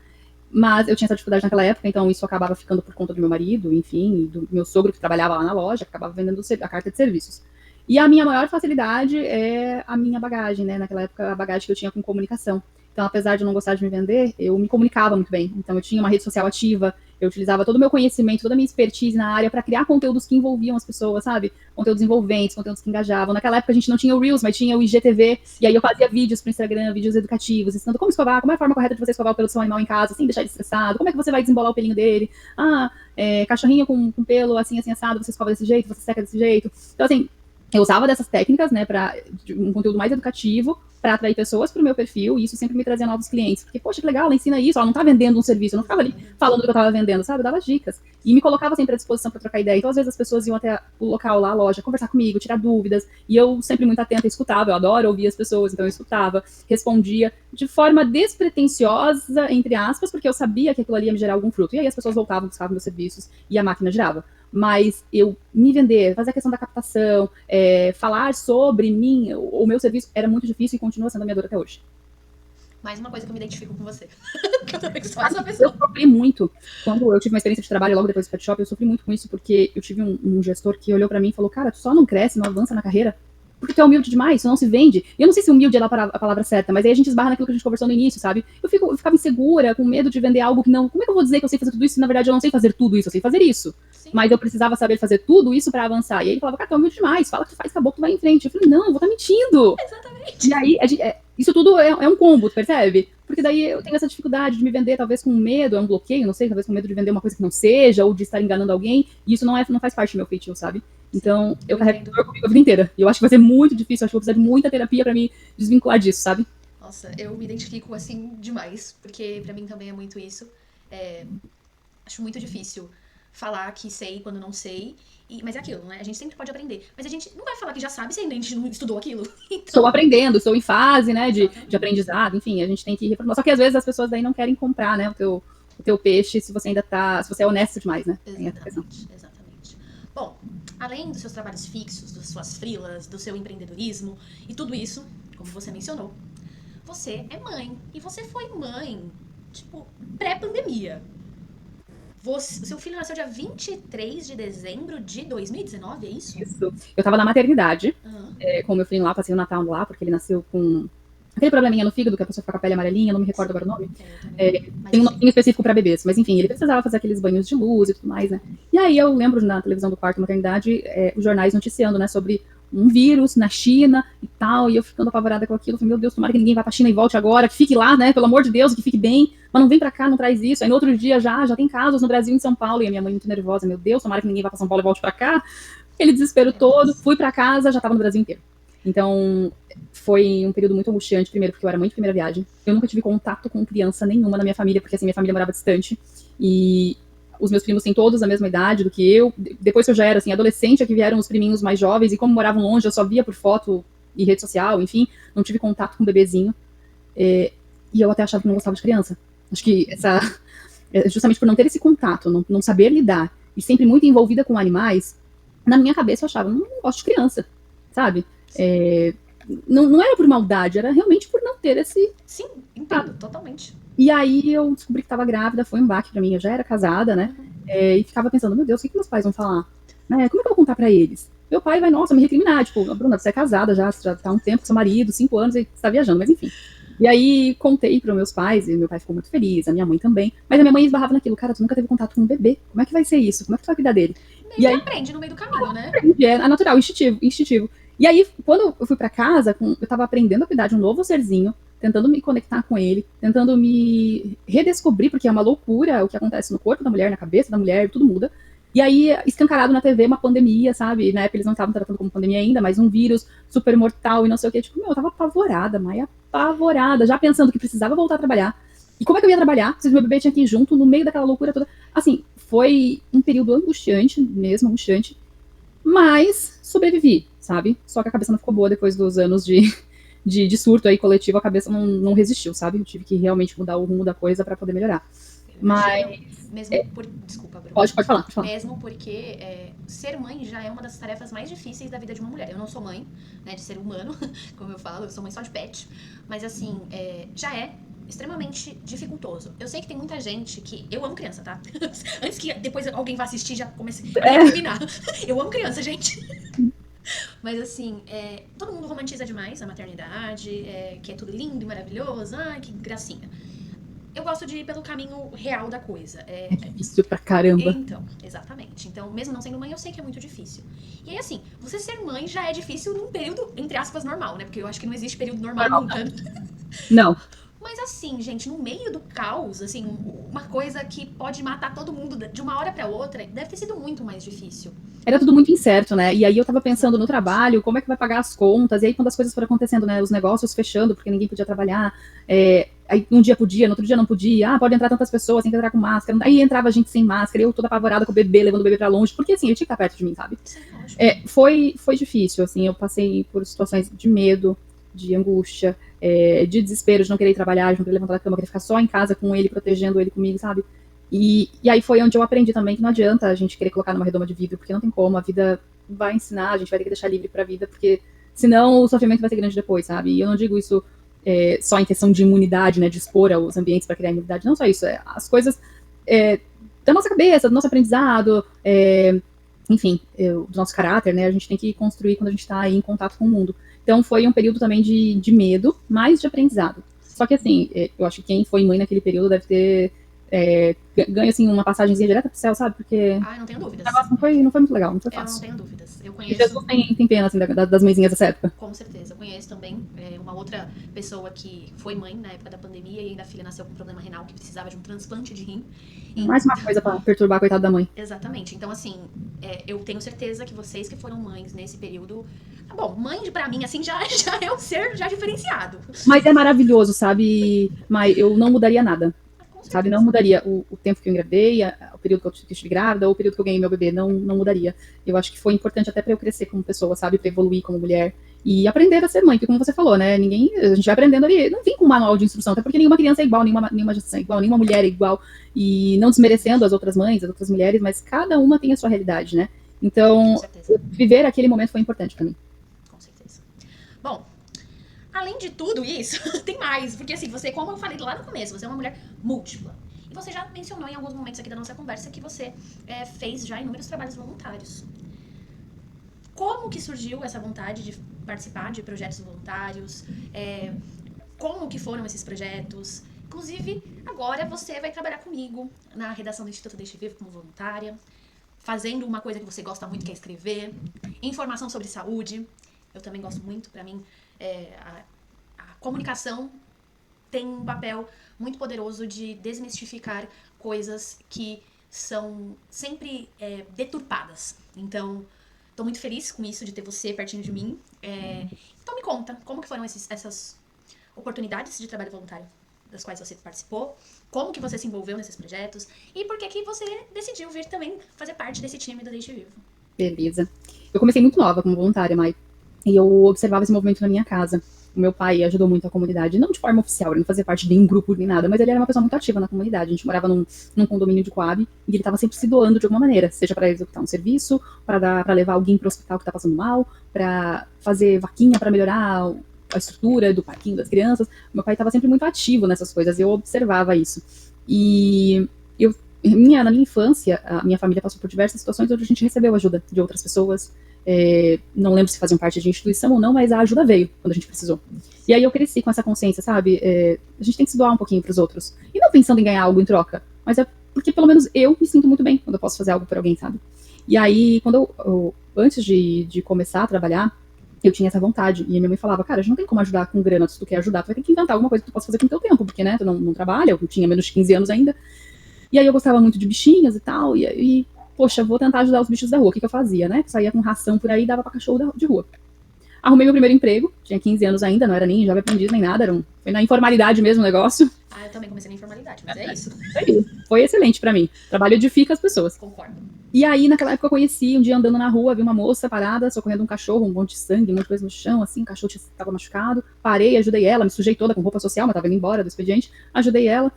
Mas eu tinha essa dificuldade naquela época, então isso acabava ficando por conta do meu marido, enfim, e do meu sogro que trabalhava lá na loja, que acabava vendendo a carta de serviços. E a minha maior facilidade é a minha bagagem, né? Naquela época, a bagagem que eu tinha com comunicação. Então, apesar de eu não gostar de me vender, eu me comunicava muito bem. Então, eu tinha uma rede social ativa, eu utilizava todo o meu conhecimento, toda a minha expertise na área para criar conteúdos que envolviam as pessoas, sabe? Conteúdos envolventes, conteúdos que engajavam. Naquela época a gente não tinha o Reels, mas tinha o IGTV, e aí eu fazia vídeos pro Instagram, vídeos educativos, ensinando como escovar, como é a forma correta de você escovar o pelo do seu animal em casa, sem deixar ele estressado, como é que você vai desembolar o pelinho dele. Cachorrinho com pelo assim, assim, assado, você escova desse jeito, você seca desse jeito. Então, assim, eu usava dessas técnicas, né, para um conteúdo mais educativo, para atrair pessoas para o meu perfil, e isso sempre me trazia novos clientes. Porque, poxa, que legal, ela ensina isso, ela não tá vendendo um serviço, eu não ficava ali falando do que eu tava vendendo, sabe? Eu dava dicas. E me colocava sempre à disposição para trocar ideia. Então, às vezes, as pessoas iam até o local lá, a loja, conversar comigo, tirar dúvidas, e eu sempre muito atenta, escutava, eu adoro ouvir as pessoas, então eu escutava, respondia de forma despretensiosa, entre aspas, porque eu sabia que aquilo ali ia me gerar algum fruto. E aí as pessoas voltavam, buscavam meus serviços, e a máquina girava. Mas eu me vender, fazer a questão da captação, falar sobre mim, o meu serviço era muito difícil e continua sendo a minha dor até hoje. Mais uma coisa que eu me identifico com você. Eu sofri muito. Quando eu tive uma experiência de trabalho logo depois do pet shop, eu sofri muito com isso, porque eu tive um gestor que olhou pra mim e falou, cara, tu só não cresce, não avança na carreira, porque tu é humilde demais, tu não se vende. E eu não sei se humilde é a palavra certa, mas aí a gente esbarra naquilo que a gente conversou no início, sabe? Eu ficava insegura, com medo de vender algo que não... Como é que eu vou dizer que eu sei fazer tudo isso se na verdade eu não sei fazer tudo isso? Eu sei fazer isso. Sim. Mas eu precisava saber fazer tudo isso pra avançar. E aí ele falava, cara, tu é humilde demais, fala que tu faz, acabou, tu vai em frente. Eu falei, não, eu vou estar mentindo. Exatamente. E aí, isso tudo é um combo, percebe? Porque daí eu tenho essa dificuldade de me vender, talvez com medo, é um bloqueio, não sei, talvez com medo de vender uma coisa que não seja, ou de estar enganando alguém, e isso não faz parte do meu feitio, sabe? Então, eu carrego dor comigo a vida inteira. E eu acho que vai ser muito difícil, acho que vou precisar de muita terapia pra me desvincular disso, sabe? Nossa, eu me identifico, assim, demais, porque pra mim também é muito isso. Acho muito difícil falar que sei quando não sei, mas é aquilo, né? A gente sempre pode aprender. Mas a gente não vai falar que já sabe se ainda a gente não estudou aquilo. Então... Estou aprendendo, estou em fase, né, de aprendizado, enfim, a gente tem que reformular. Só que às vezes as pessoas daí não querem comprar, né, o teu peixe se você é honesto demais, né? Exatamente. Bom, além dos seus trabalhos fixos, das suas freelas, do seu empreendedorismo e tudo isso, como você mencionou, você é mãe. E você foi mãe, tipo, pré-pandemia. Seu filho nasceu dia 23 de dezembro de 2019, é isso? Isso. Eu tava na maternidade, com o meu filho lá, passei o Natal lá, porque ele nasceu com aquele probleminha no fígado, que a pessoa fica com a pele amarelinha, não me recordo agora o nome. Mas Tem um assim, nome específico para bebês, mas enfim, ele precisava fazer aqueles banhos de luz e tudo mais, né? E aí eu lembro na televisão do quarto maternidade, os jornais noticiando, né, sobre um vírus na China e tal, e eu ficando apavorada com aquilo, falei, meu Deus, tomara que ninguém vá pra China e volte agora, que fique lá, né, pelo amor de Deus, que fique bem, mas não vem pra cá, não traz isso. Aí no outro dia já tem casos no Brasil e em São Paulo, e a minha mãe muito nervosa, meu Deus, tomara que ninguém vá pra São Paulo e volte pra cá. Aquele desespero todo, fui pra casa, já tava no Brasil inteiro. Então, foi um período muito angustiante, primeiro porque eu era mãe de primeira viagem. Eu nunca tive contato com criança nenhuma na minha família, porque assim, minha família morava distante. E os meus primos têm todos a mesma idade do que eu. Depois que eu já era assim, adolescente, é que vieram os priminhos mais jovens, e como moravam longe, eu só via por foto e rede social, enfim, não tive contato com o bebezinho. E eu até achava que não gostava de criança. Acho que justamente por não ter esse contato, não saber lidar, e sempre muito envolvida com animais, na minha cabeça eu achava, não gosto de criança, sabe? Não era por maldade, era realmente por não ter esse. Sim, entendo, totalmente. E aí eu descobri que estava grávida, foi um baque pra mim, eu já era casada, né? E ficava pensando, meu Deus, o que meus pais vão falar? Né? Como é que eu vou contar pra eles? Meu pai vai, nossa, me recriminar, tipo, Bruna, você é casada já tá há um tempo com seu marido, 5 anos, e você tá viajando, mas enfim. E aí contei para meus pais, e meu pai ficou muito feliz, a minha mãe também, mas a minha mãe esbarrava naquilo, cara, tu nunca teve contato com um bebê, como é que vai ser isso? Como é que tu vai cuidar dele? E aí aprende no meio do caminho, né? É natural, instintivo. E aí, quando eu fui pra casa, eu tava aprendendo a cuidar de um novo serzinho, tentando me conectar com ele, tentando me redescobrir, porque é uma loucura o que acontece no corpo da mulher, na cabeça da mulher, tudo muda. E aí, escancarado na TV, uma pandemia, sabe? Na época eles não estavam tratando como pandemia ainda, mas um vírus super mortal e não sei o que. Tipo, eu tava apavorada, Maia, apavorada, já pensando que precisava voltar a trabalhar. E como é que eu ia trabalhar se o meu bebê tinha que ir junto, no meio daquela loucura toda? Assim, foi um período angustiante, mesmo angustiante, mas sobrevivi, sabe? Só que a cabeça não ficou boa depois dos anos de surto aí coletivo, a cabeça não resistiu, sabe? Eu tive que realmente mudar o rumo da coisa para poder melhorar. Mas. Mesmo por. Desculpa, Bruno. Pode falar, pode falar. Mesmo porque ser mãe já é uma das tarefas mais difíceis da vida de uma mulher. Eu não sou mãe, né, de ser humano, como eu falo, eu sou mãe só de pet. Mas assim, já é extremamente dificultoso. Eu sei que tem muita gente que. Eu amo criança, tá? Antes que depois alguém vá assistir, já comece a terminar. Eu amo criança, gente. Mas assim, todo mundo romantiza demais a maternidade, que é tudo lindo e maravilhoso, ai, que gracinha. Eu gosto de ir pelo caminho real da coisa. É difícil pra caramba. Então, exatamente. Então, mesmo não sendo mãe, eu sei que é muito difícil. E aí, assim, você ser mãe já é difícil num período, entre aspas, normal, né? Porque eu acho que não existe período normal nunca. Não. Mas assim, gente, no meio do caos, assim, uma coisa que pode matar todo mundo de uma hora pra outra, deve ter sido muito mais difícil. Era tudo muito incerto, né? E aí eu tava pensando no trabalho, como é que vai pagar as contas, e aí quando as coisas foram acontecendo, né, os negócios fechando, porque ninguém podia trabalhar, aí um dia podia, no outro dia não podia, pode entrar tantas pessoas, tem que entrar com máscara, aí entrava gente sem máscara, eu toda apavorada com o bebê, levando o bebê pra longe, porque assim, ele tinha que estar perto de mim, sabe? Sim, foi difícil, assim, eu passei por situações de medo, de angústia, de desespero, de não querer ir trabalhar, de não querer levantar da cama, querer ficar só em casa com ele, protegendo ele comigo, sabe? E aí foi onde eu aprendi também que não adianta a gente querer colocar numa redoma de vidro, porque não tem como, a vida vai ensinar, a gente vai ter que deixar livre pra vida, porque senão o sofrimento vai ser grande depois, sabe? E eu não digo isso só em questão de imunidade, né, de expor aos ambientes para criar imunidade, não só isso, as coisas da nossa cabeça, do nosso aprendizado, enfim, do nosso caráter, né, a gente tem que construir quando a gente tá aí em contato com o mundo. Então foi um período também de medo, mas de aprendizado. Só que assim, eu acho que quem foi mãe naquele período deve ter ganho assim uma passagemzinha direta pro céu, sabe? Porque ah, não tenho dúvidas. O negócio não foi muito legal, não foi Eu não fácil. tenho dúvidas. Eu E conheço. Jesus tem pena assim das mãezinhas dessa época. Com certeza. Eu conheço também uma outra pessoa que foi mãe na época da pandemia e ainda a filha nasceu com um problema renal que precisava de um transplante de rim. Mais uma coisa pra perturbar a coitada da mãe. Exatamente. Então, assim, eu tenho certeza que vocês que foram mães nesse período. Bom, mãe pra mim, assim, já é um ser já diferenciado. Mas é maravilhoso, sabe? Mas eu não mudaria nada. Sabe, não mudaria o tempo que eu engravidei, o período que eu estive grávida, ou o período que eu ganhei meu bebê, não mudaria. Eu acho que foi importante até pra eu crescer como pessoa, sabe, pra evoluir como mulher e aprender a ser mãe, porque como você falou, né, a gente vai aprendendo ali, não vem com um manual de instrução, até porque nenhuma criança é igual, nenhuma gestação é igual, nenhuma mulher é igual, e não desmerecendo as outras mães, as outras mulheres, mas cada uma tem a sua realidade, né, então viver aquele momento foi importante pra mim. Com certeza. Bom, além de tudo isso, tem mais. Porque assim, você, como eu falei lá no começo, você é uma mulher múltipla. E você já mencionou em alguns momentos aqui da nossa conversa que você fez já inúmeros trabalhos voluntários. Como que surgiu essa vontade de participar de projetos voluntários? como que foram esses projetos. Inclusive, agora você vai trabalhar comigo na redação do Instituto Deixe Vivo como voluntária, fazendo uma coisa que você gosta muito, que é escrever, informação sobre saúde. Eu também gosto muito, para mim, a comunicação tem um papel muito poderoso de desmistificar coisas que são sempre deturpadas. Então, estou muito feliz com isso, de ter você pertinho de mim. Então me conta, como que foram essas oportunidades de trabalho voluntário das quais você participou, como que você se envolveu nesses projetos e por que que você decidiu vir também fazer parte desse time do Deixe Vivo. Beleza. Eu comecei muito nova como voluntária, Mai, e eu observava esse movimento na minha casa. O meu pai ajudou muito a comunidade, não de forma oficial, ele não fazia parte de nenhum grupo nem nada, mas ele era uma pessoa muito ativa na comunidade. A gente morava num condomínio de Coab e ele estava sempre se doando de alguma maneira, seja para executar um serviço, para levar alguém para o hospital que está passando mal, para fazer vaquinha para melhorar a estrutura do parquinho das crianças. Meu pai estava sempre muito ativo nessas coisas, eu observava isso. E na minha infância, a minha família passou por diversas situações onde a gente recebeu ajuda de outras pessoas. Não lembro se faziam parte de instituição ou não, mas a ajuda veio quando a gente precisou. E aí eu cresci com essa consciência, sabe? A gente tem que se doar um pouquinho para os outros. E não pensando em ganhar algo em troca, mas é porque pelo menos eu me sinto muito bem quando eu posso fazer algo por alguém, sabe? E aí, quando antes de começar a trabalhar, eu tinha essa vontade. E a minha mãe falava, cara, a gente não tem como ajudar com grana, se tu quer ajudar, tu vai ter que inventar alguma coisa que tu possa fazer com o teu tempo, porque, né, tu não trabalha, eu tinha menos de 15 anos ainda. E aí eu gostava muito de bichinhos e tal, e poxa, vou tentar ajudar os bichos da rua. O que eu fazia, né? Saía com ração por aí e dava pra cachorro de rua. Arrumei meu primeiro emprego, tinha 15 anos ainda, não era nem jovem aprendiz nem nada, foi na informalidade mesmo o negócio. Eu também comecei na informalidade, mas é isso. Foi excelente pra mim. Trabalho edifica as pessoas. Concordo. E aí, naquela época, eu conheci, um dia andando na rua, vi uma moça parada, socorrendo um cachorro, um monte de sangue, um monte de coisa no chão, assim, o cachorro estava machucado. Parei, ajudei ela, me sujei toda com roupa social, mas tava indo embora do expediente. Ajudei ela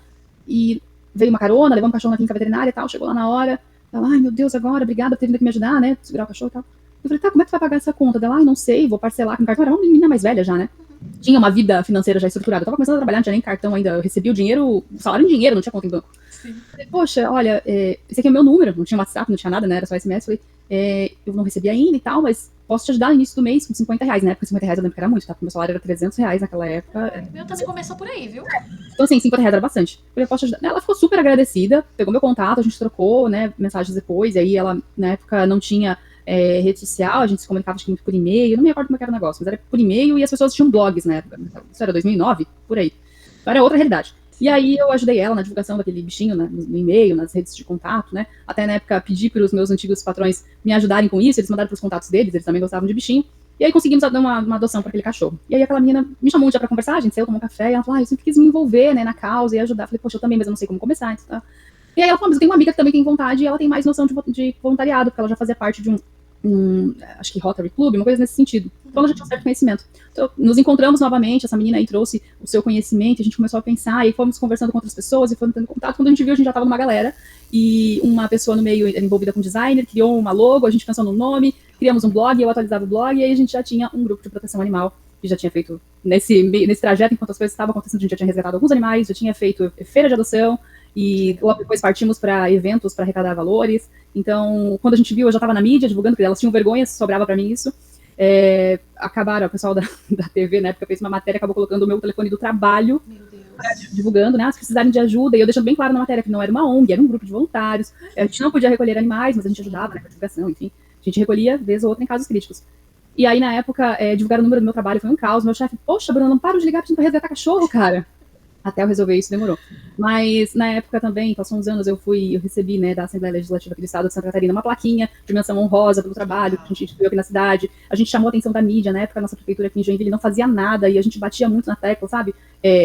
e veio uma carona, levou um cachorro na clínica veterinária e tal, chegou lá na hora. Ela, ai, meu Deus, agora, obrigada por ter vindo aqui me ajudar, né, segurar o cachorro e tal. Eu falei, tá, como é que tu vai pagar essa conta? Dela, ai, não sei, vou parcelar com cartão. Era uma menina mais velha já, né? Tinha uma vida financeira já estruturada. Eu tava começando a trabalhar, não tinha nem cartão ainda. Eu recebia o dinheiro, o salário em dinheiro, não tinha conta em banco. Sim. Poxa, olha, esse aqui é o meu número. Não tinha WhatsApp, não tinha nada, né? Era só SMS. Falei, eu não recebi ainda e tal, mas posso te ajudar no início do mês com R$50. Na época, R$50 eu lembro que era muito, tá? Porque meu salário era R$300 naquela época. O meu também começou por aí, viu? Então, assim, R$50 era bastante. Eu falei, posso te ajudar? Ela ficou super agradecida, pegou meu contato, a gente trocou, né, mensagens depois. E aí ela, na época, não tinha rede social, a gente se comunicava acho que muito por e-mail, não me recordo como era o negócio, mas era por e-mail e as pessoas tinham blogs na época. Isso era 2009, por aí. Então era outra realidade. E aí eu ajudei ela na divulgação daquele bichinho, né, no e-mail, nas redes de contato, né? Até na época pedi para os meus antigos patrões me ajudarem com isso, eles mandaram para os contatos deles, eles também gostavam de bichinho. E aí conseguimos dar uma adoção para aquele cachorro. E aí aquela menina me chamou um dia para conversar, a gente saiu, tomou um café, e ela falou, eu sempre quis me envolver, né, na causa e ajudar. Eu falei, poxa, eu também, mas eu não sei como começar. Então, tá. E aí ela falou, mas eu tenho uma amiga que também tem vontade e ela tem mais noção de voluntariado, porque ela já fazia parte de acho que Rotary Club, uma coisa nesse sentido. Então ela já tinha um certo conhecimento. Então nos encontramos novamente, essa menina aí trouxe o seu conhecimento, a gente começou a pensar e fomos conversando com outras pessoas e fomos tendo contato. Quando a gente viu, a gente já estava numa galera e uma pessoa no meio era envolvida com designer, criou uma logo, a gente pensou no nome, criamos um blog, eu atualizava o blog e aí a gente já tinha um grupo de proteção animal que já tinha feito nesse trajeto, enquanto as coisas estavam acontecendo, a gente já tinha resgatado alguns animais, já tinha feito feira de adoção e logo depois partimos para eventos para arrecadar valores. Então, quando a gente viu, eu já estava na mídia divulgando, porque elas tinham vergonha, sobrava para mim isso. Acabaram, o pessoal da TV, na época, fez uma matéria, acabou colocando o meu telefone do trabalho, divulgando, né, se precisarem de ajuda, e eu deixando bem claro na matéria que não era uma ONG, era um grupo de voluntários, a gente não podia recolher animais, mas a gente ajudava, né, com a divulgação, enfim, a gente recolhia, vez ou outra, em casos críticos. E aí, na época, divulgaram o número do meu trabalho, foi um caos, meu chefe, poxa, Bruno, não paro de ligar pedindo pra resgatar cachorro, cara. Até eu resolver isso demorou. Mas na época também, passou uns anos, eu recebi, né, da Assembleia Legislativa aqui do Estado de Santa Catarina uma plaquinha de menção honrosa pelo trabalho que a gente instituiu aqui na cidade. A gente chamou a atenção da mídia, na época a nossa prefeitura aqui em Joinville não fazia nada e a gente batia muito na tecla, sabe?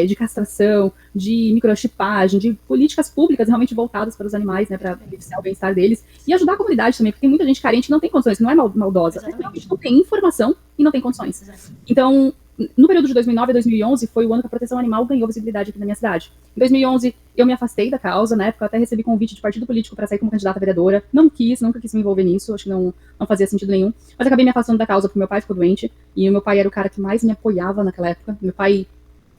De castração, de microchipagem, de políticas públicas realmente voltadas para os animais, né, para beneficiar o bem-estar deles e ajudar a comunidade também, porque tem muita gente carente que não tem condições, que não é maldosa, mas realmente não tem informação e não tem condições. Então, no período de 2009 a 2011, foi o ano que a proteção animal ganhou visibilidade aqui na minha cidade. Em 2011, eu me afastei da causa, na época eu até recebi convite de partido político para sair como candidata a vereadora. Nunca quis me envolver nisso, acho que não fazia sentido nenhum. Mas acabei me afastando da causa porque meu pai ficou doente, e o meu pai era o cara que mais me apoiava naquela época. Meu pai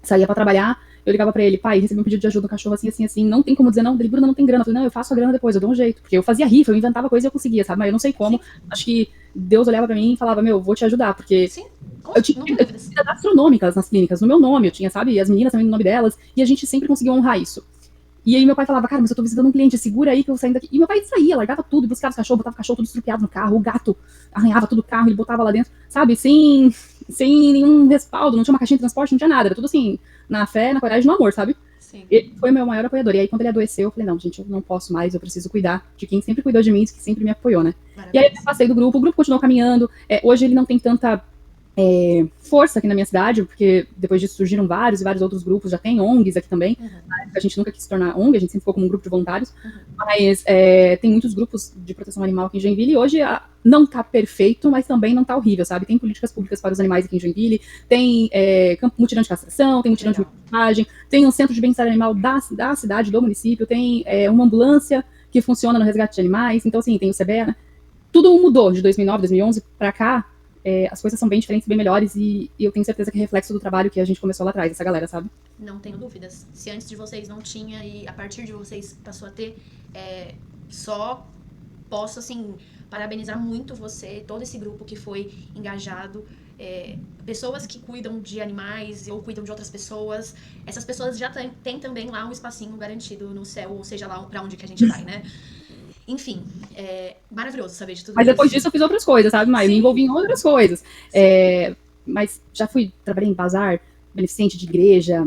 saía para trabalhar, eu ligava pra ele, pai, recebi um pedido de ajuda, um cachorro assim, assim, assim, não tem como dizer não, ele, Bruna, não tem grana. Eu falei, não, eu faço a grana depois, eu dou um jeito. Porque eu fazia rifa, eu inventava coisa e eu conseguia, sabe? Mas eu não sei como. Sim. Acho que Deus olhava pra mim e falava, meu, vou te ajudar, porque Sim, eu tinha não tenho dúvidas. dívidas astronômicas nas clínicas, no meu nome, eu tinha, sabe? E as meninas também no nome delas, e a gente sempre conseguiu honrar isso. E aí meu pai falava, cara, mas eu tô visitando um cliente, segura aí que eu vou saindo daqui. E meu pai saía, largava tudo, buscava os cachorros, botava o cachorro tudo estrupiado no carro, o gato arranhava todo o carro, ele botava lá dentro, sabe? Sem nenhum respaldo, não tinha uma caixinha de transporte, não tinha nada, era tudo assim, na fé, na coragem e no amor, sabe? Sim. Ele foi o meu maior apoiador. E aí, quando ele adoeceu, eu falei, não, gente, eu não posso mais, eu preciso cuidar de quem sempre cuidou de mim, que sempre me apoiou, né? E aí eu passei do grupo, o grupo continuou caminhando. Hoje ele não tem tanta força aqui na minha cidade, porque depois disso surgiram vários e vários outros grupos, já tem ONGs aqui também. A gente nunca quis se tornar ONG, a gente sempre ficou como um grupo de voluntários, mas tem muitos grupos de proteção animal aqui em Joinville, e hoje não tá perfeito, mas também não tá horrível, sabe? Tem políticas públicas para os animais aqui em Joinville, tem mutirão de castração, tem mutirão de mutagem, tem um centro de bem-estar animal da cidade, do município, tem uma ambulância que funciona no resgate de animais, então assim, tem o CBE, né? Tudo mudou de 2009, 2011 para cá. As coisas são bem diferentes, bem melhores, e eu tenho certeza que é reflexo do trabalho que a gente começou lá atrás, essa galera, sabe? Não tenho dúvidas. Se antes de vocês não tinha e a partir de vocês passou a ter, só posso, assim, parabenizar muito você, todo esse grupo que foi engajado, pessoas que cuidam de animais ou cuidam de outras pessoas, essas pessoas já têm também lá um espacinho garantido no céu, ou seja lá pra onde que a gente vai, né? Enfim, maravilhoso saber de tudo mas isso. Depois disso eu fiz outras coisas, sabe, Maia? Me envolvi em outras coisas. Mas já trabalhei em bazar beneficente de igreja,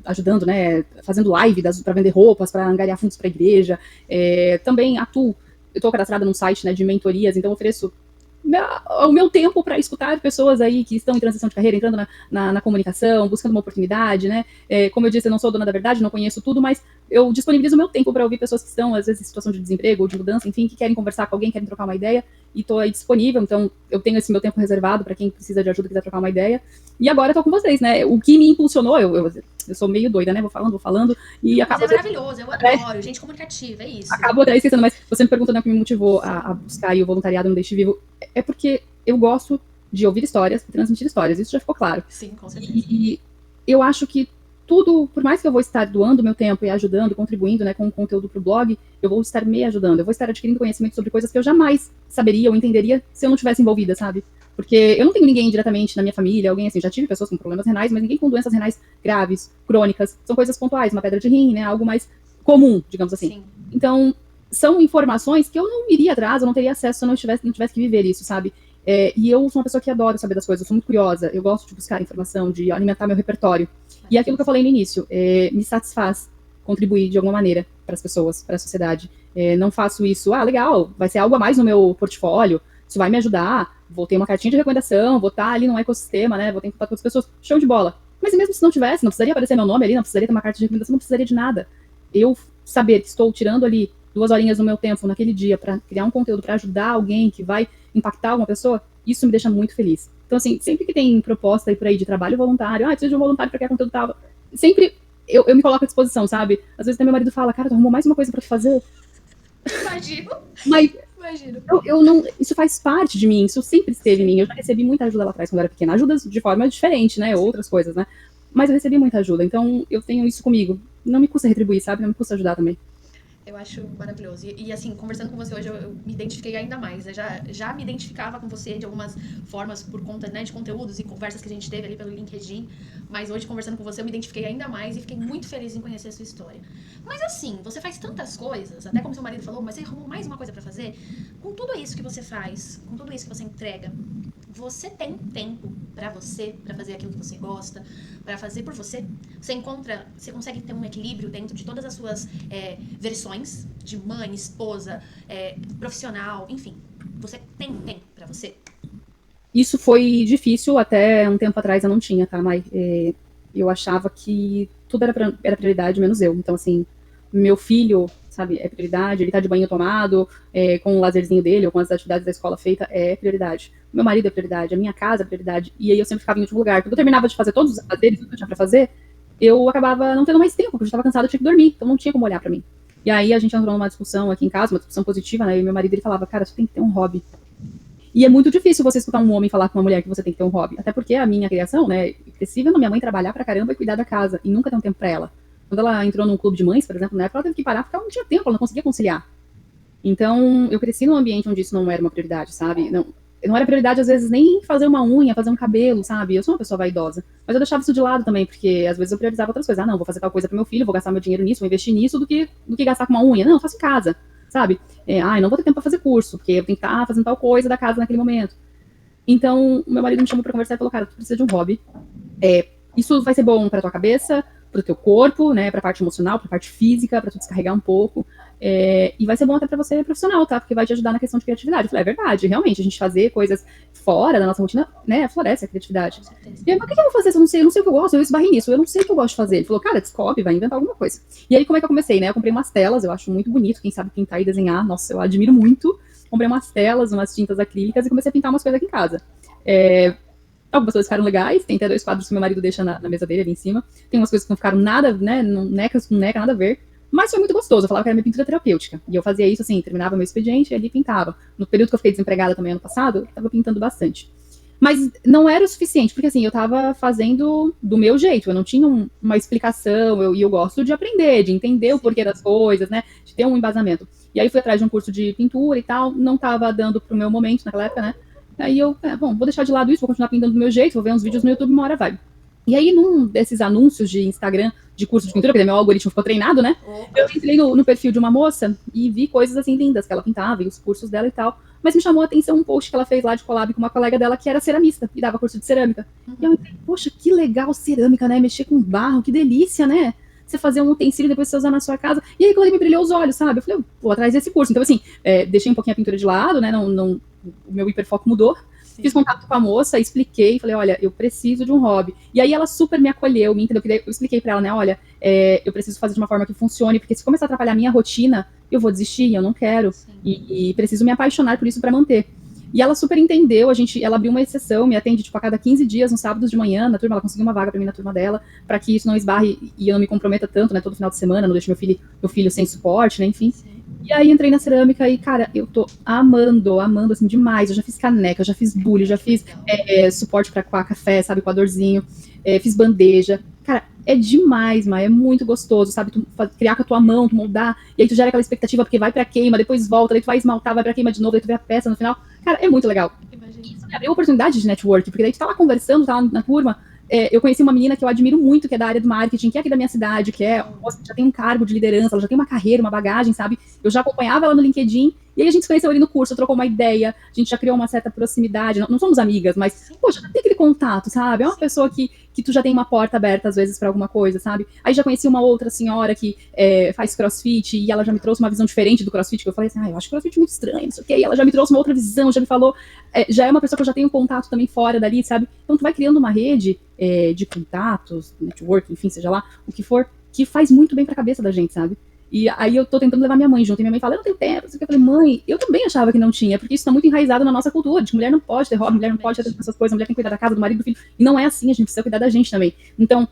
ajudando, né, fazendo live para vender roupas, para angariar fundos para a igreja. Também atuo, eu estou cadastrada num site, né, de mentorias, então ofereço o meu tempo para escutar pessoas aí que estão em transição de carreira, entrando na comunicação, buscando uma oportunidade, né? Como eu disse, eu não sou dona da verdade, não conheço tudo, mas eu disponibilizo o meu tempo para ouvir pessoas que estão, às vezes, em situação de desemprego ou de mudança, enfim, que querem conversar com alguém, querem trocar uma ideia, e estou aí disponível, então eu tenho esse meu tempo reservado para quem precisa de ajuda, quiser trocar uma ideia. E agora eu tô com vocês, né? O que me impulsionou, eu sou meio doida, né? Vou falando, e acabo... Mas é maravilhoso, eu adoro, gente comunicativa, é isso. Acabo até esquecendo, mas você me perguntando o que me motivou a buscar aí o voluntariado no Deixe Vivo, é porque eu gosto de ouvir histórias e transmitir histórias, isso já ficou claro. Sim, com certeza. E eu acho que tudo, por mais que eu vou estar doando meu tempo e ajudando, contribuindo, né, com o conteúdo pro blog, eu vou estar me ajudando, eu vou estar adquirindo conhecimento sobre coisas que eu jamais saberia ou entenderia se eu não tivesse envolvida, sabe? Porque eu não tenho ninguém diretamente na minha família, alguém assim, já tive pessoas com problemas renais, mas ninguém com doenças renais graves, crônicas, são coisas pontuais, uma pedra de rim, né, algo mais comum, digamos assim. Sim. Então, são informações que eu não iria atrás, eu não teria acesso se eu não tivesse que viver isso, sabe? E eu sou uma pessoa que adora saber das coisas, eu sou muito curiosa, eu gosto de buscar informação, de alimentar meu repertório. E aquilo que eu falei no início, me satisfaz contribuir de alguma maneira para as pessoas, para a sociedade. Não faço isso, legal, vai ser algo a mais no meu portfólio, isso vai me ajudar, vou ter uma cartinha de recomendação, vou estar ali num ecossistema, né, vou ter contato com as pessoas, show de bola. Mas mesmo se não tivesse, não precisaria aparecer meu nome ali, não precisaria ter uma carta de recomendação, não precisaria de nada. Eu saber que estou tirando ali 2 horinhas do meu tempo naquele dia para criar um conteúdo para ajudar alguém que vai impactar alguma pessoa, isso me deixa muito feliz. Então, assim, sempre que tem proposta aí por aí de trabalho voluntário, preciso de um voluntário para criar conteúdo tal, sempre eu me coloco à disposição, sabe? Às vezes até meu marido fala, cara, tu arrumou mais uma coisa para fazer? Imagino. Mas imagino. Eu não, isso faz parte de mim, isso sempre esteve em mim. Eu já recebi muita ajuda lá atrás quando eu era pequena, ajudas de forma diferente, né? Outras coisas, né? Mas eu recebi muita ajuda, então eu tenho isso comigo. Não me custa retribuir, sabe? Não me custa ajudar também. Eu acho maravilhoso. E assim, conversando com você hoje, eu me identifiquei ainda mais. Eu já me identificava com você de algumas formas por conta, né, de conteúdos e conversas que a gente teve ali pelo LinkedIn. Mas hoje, conversando com você, eu me identifiquei ainda mais e fiquei muito feliz em conhecer a sua história. Mas assim, você faz tantas coisas, até como seu marido falou, mas você arrumou mais uma coisa pra fazer. Com tudo isso que você faz, com tudo isso que você entrega, você tem tempo pra você, pra fazer aquilo que você gosta, pra fazer por você? Você consegue ter um equilíbrio dentro de todas as suas versões de mãe, esposa, profissional, enfim. Você tem tempo pra você? Isso foi difícil, até um tempo atrás eu não tinha, tá, Mai? Eu achava que tudo era prioridade, menos eu. Então, assim, meu filho, sabe, é prioridade, ele tá de banho tomado, com o lazerzinho dele, ou com as atividades da escola feita, é prioridade. Meu marido é prioridade, a minha casa é prioridade, e aí eu sempre ficava em último lugar. Quando eu terminava de fazer todos os afazeres, tudo que eu tinha pra fazer, eu acabava não tendo mais tempo, porque eu já estava cansada, eu tinha que dormir, então não tinha como olhar pra mim. E aí a gente entrou numa discussão aqui em casa, uma discussão positiva, né, e meu marido, ele falava, cara, você tem que ter um hobby. E é muito difícil você escutar um homem falar com uma mulher que você tem que ter um hobby. Até porque a minha criação, né, cresci vendo minha mãe trabalhar pra caramba e cuidar da casa, e nunca ter um tempo pra ela. Quando ela entrou num clube de mães, por exemplo, na época ela teve que parar porque ela não tinha tempo, ela não conseguia conciliar. Então, eu cresci num ambiente onde isso não era uma prioridade, sabe? Não era prioridade, às vezes, nem fazer uma unha, fazer um cabelo, sabe? Eu sou uma pessoa vaidosa. Mas eu deixava isso de lado também, porque às vezes eu priorizava outras coisas. Ah, não, vou fazer tal coisa pro meu filho, vou gastar meu dinheiro nisso, vou investir nisso, do que gastar com uma unha. Não, eu faço em casa, sabe? Não vou ter tempo pra fazer curso, porque eu tenho que estar fazendo tal coisa da casa naquele momento. Então, o meu marido me chamou pra conversar e falou, cara, tu precisa de um hobby. Isso vai ser bom pra tua cabeça, pro teu corpo, né, pra parte emocional, pra parte física, pra tu descarregar um pouco. E vai ser bom até pra você profissional, tá? Porque vai te ajudar na questão de criatividade. Eu falei, é verdade, realmente, a gente fazer coisas fora da nossa rotina, né, floresce a criatividade. E aí, mas o que eu vou fazer se eu não sei o que eu gosto? Eu esbarrei nisso, eu não sei o que eu gosto de fazer. Ele falou, cara, descobre, vai inventar alguma coisa. E aí, como é que eu comecei, né? Eu comprei umas telas, eu acho muito bonito, quem sabe pintar e desenhar, nossa, eu admiro muito. Comprei umas telas, umas tintas acrílicas e comecei a pintar umas coisas aqui em casa. Algumas coisas ficaram legais, tem até 2 quadros que meu marido deixa na mesa dele ali em cima. Tem umas coisas que não ficaram nada, né, necas com neca, nada a ver. Mas foi muito gostoso, eu falava que era minha pintura terapêutica. E eu fazia isso assim, terminava meu expediente e ali pintava. No período que eu fiquei desempregada também ano passado, eu tava pintando bastante. Mas não era o suficiente, porque assim, eu tava fazendo do meu jeito, eu não tinha uma explicação, e eu gosto de aprender, de entender o porquê das coisas, né, de ter um embasamento. E aí fui atrás de um curso de pintura e tal, não tava dando pro meu momento naquela época, né. Aí eu, bom, vou deixar de lado isso, vou continuar pintando do meu jeito, vou ver uns vídeos no YouTube, uma hora vai. E aí, num desses anúncios de Instagram de curso de pintura, porque meu algoritmo ficou treinado, né? Eu entrei no perfil de uma moça e vi coisas assim lindas que ela pintava e os cursos dela e tal. Mas me chamou a atenção um post que ela fez lá de collab com uma colega dela que era ceramista e dava curso de cerâmica. E eu pensei, poxa, que legal cerâmica, né? Mexer com barro, que delícia, né? Você fazer um utensílio e depois você usar na sua casa. E aí, quando me brilhou os olhos, sabe? Eu falei, vou atrás desse curso. Então, assim, deixei um pouquinho a pintura de lado, né? O meu hiperfoco mudou. Fiz contato com a moça, expliquei, falei, olha, eu preciso de um hobby. E aí ela super me acolheu, me entendeu? Eu expliquei pra ela, né, olha, eu preciso fazer de uma forma que funcione, porque se começar a atrapalhar a minha rotina, eu vou desistir, eu não quero. E preciso me apaixonar por isso pra manter. E ela super entendeu, ela abriu uma exceção, me atende, tipo, a cada 15 dias, nos sábados de manhã, na turma, ela conseguiu uma vaga pra mim na turma dela, pra que isso não esbarre e eu não me comprometa tanto, né, todo final de semana, não deixe meu filho sem suporte, né, enfim. E aí entrei na cerâmica e, cara, eu tô amando, assim, demais. Eu já fiz caneca, eu já fiz bule, já fiz suporte pra coar café, sabe, coadorzinho, fiz bandeja. Cara, é demais, mas é muito gostoso, sabe, tu criar com a tua mão, tu moldar, e aí tu gera aquela expectativa, porque vai pra queima, depois volta, daí tu vai esmaltar, vai pra queima de novo, daí tu vê a peça no final. Cara, é muito legal. Isso me abriu oportunidade de network, porque daí tu tá lá conversando, tá lá na turma. Eu conheci uma menina que eu admiro muito, que é da área do marketing, que é aqui da minha cidade, que já tem um cargo de liderança, ela já tem uma carreira, uma bagagem, sabe? Eu já acompanhava ela no LinkedIn, e aí a gente se conheceu ali no curso, trocou uma ideia, a gente já criou uma certa proximidade, não somos amigas, mas, poxa, já tem aquele contato, sabe? É uma pessoa que tu já tem uma porta aberta, às vezes, pra alguma coisa, sabe? Aí já conheci uma outra senhora que faz crossfit, e ela já me trouxe uma visão diferente do crossfit, que eu falei assim, eu acho o crossfit muito estranho, não sei o quê, e ela já me trouxe uma outra visão, já me falou, já é uma pessoa que eu já tenho contato também fora dali, sabe? Então tu vai criando uma rede de contatos, network, enfim, seja lá, o que for, que faz muito bem pra cabeça da gente, sabe? E aí eu tô tentando levar minha mãe junto, e minha mãe fala, eu não tenho tempo, eu falei, mãe, eu também achava que não tinha, porque isso tá muito enraizado na nossa cultura, de que mulher não pode ter hobby, mulher não pode ter essas coisas, mulher tem que cuidar da casa, do marido, do filho, e não é assim, a gente precisa cuidar da gente também. Então,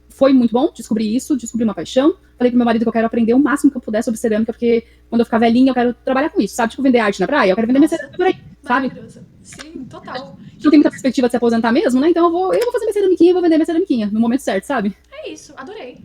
foi muito bom descobrir isso, descobrir uma paixão, falei pro meu marido que eu quero aprender o máximo que eu puder sobre cerâmica, porque quando eu ficar velhinha eu quero trabalhar com isso, sabe? Tipo, vender arte na praia, eu quero vender minha cerâmica por aí, sabe? Sim, total. Não tem muita perspectiva de se aposentar mesmo, né? Então eu vou fazer minha ceramiquinha e vou vender minha ceramiquinha no momento certo, sabe? É isso, adorei.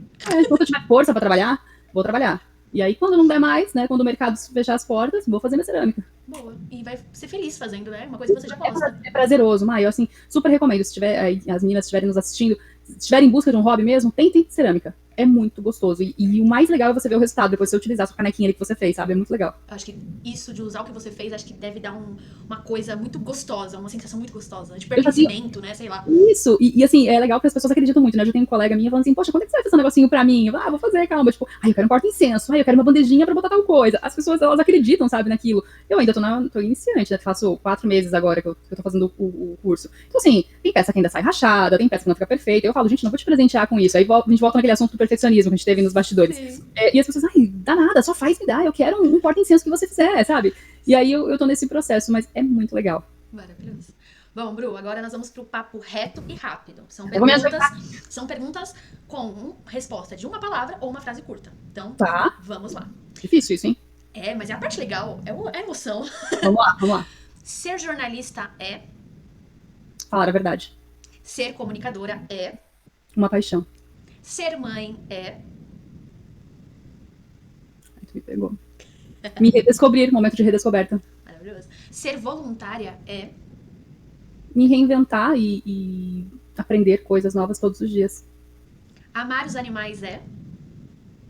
Quando eu tiver força pra trabalhar, vou trabalhar. E aí, quando não der mais, né? Quando o mercado fechar as portas, vou fazer minha cerâmica. Boa. E vai ser feliz fazendo, né? Uma coisa que você já gosta. É prazeroso, Mai. Eu, assim, super recomendo. Se tiver, as meninas estiverem nos assistindo, se estiverem em busca de um hobby mesmo, tentem cerâmica. É muito gostoso. E o mais legal é você ver o resultado, depois você utilizar a sua canequinha ali que você fez, sabe? É muito legal. Eu acho que isso de usar o que você fez, acho que deve dar uma coisa muito gostosa, uma sensação muito gostosa, de pertencimento, né? Sei lá. Isso, e assim, é legal que as pessoas acreditam muito, né? Eu já tenho um colega minha falando assim, poxa, quando é que você vai fazer um negocinho pra mim? Eu, vou fazer, calma. Tipo, eu quero um porta-incenso, eu quero uma bandejinha pra botar tal coisa. As pessoas, elas acreditam, sabe, naquilo. Eu ainda tô iniciante, né? Faço 4 meses agora que eu tô fazendo o curso. Então, assim, tem peça que ainda sai rachada, tem peça que não fica perfeita. Eu falo, gente, não vou te presentear com isso. Aí a gente volta naquele assunto do perfeccionismo que a gente teve nos bastidores. E as pessoas, dá nada, só faz, me dá, eu quero um porta-incenso que você fizer, sabe? E aí eu tô nesse processo, mas é muito legal. Maravilhoso. Bom, Bru, agora nós vamos pro papo reto e rápido. São perguntas com resposta de uma palavra ou uma frase curta. Então, vamos lá. Difícil isso, hein? Mas é a parte legal, é a emoção. Vamos lá. Ser jornalista é. Falar a verdade. Ser comunicadora é. Uma paixão. Ser mãe é. Aí tu me pegou. Me redescobrir, momento de redescoberta. Maravilhoso. Ser voluntária é. Me reinventar e aprender coisas novas todos os dias. Amar os animais é.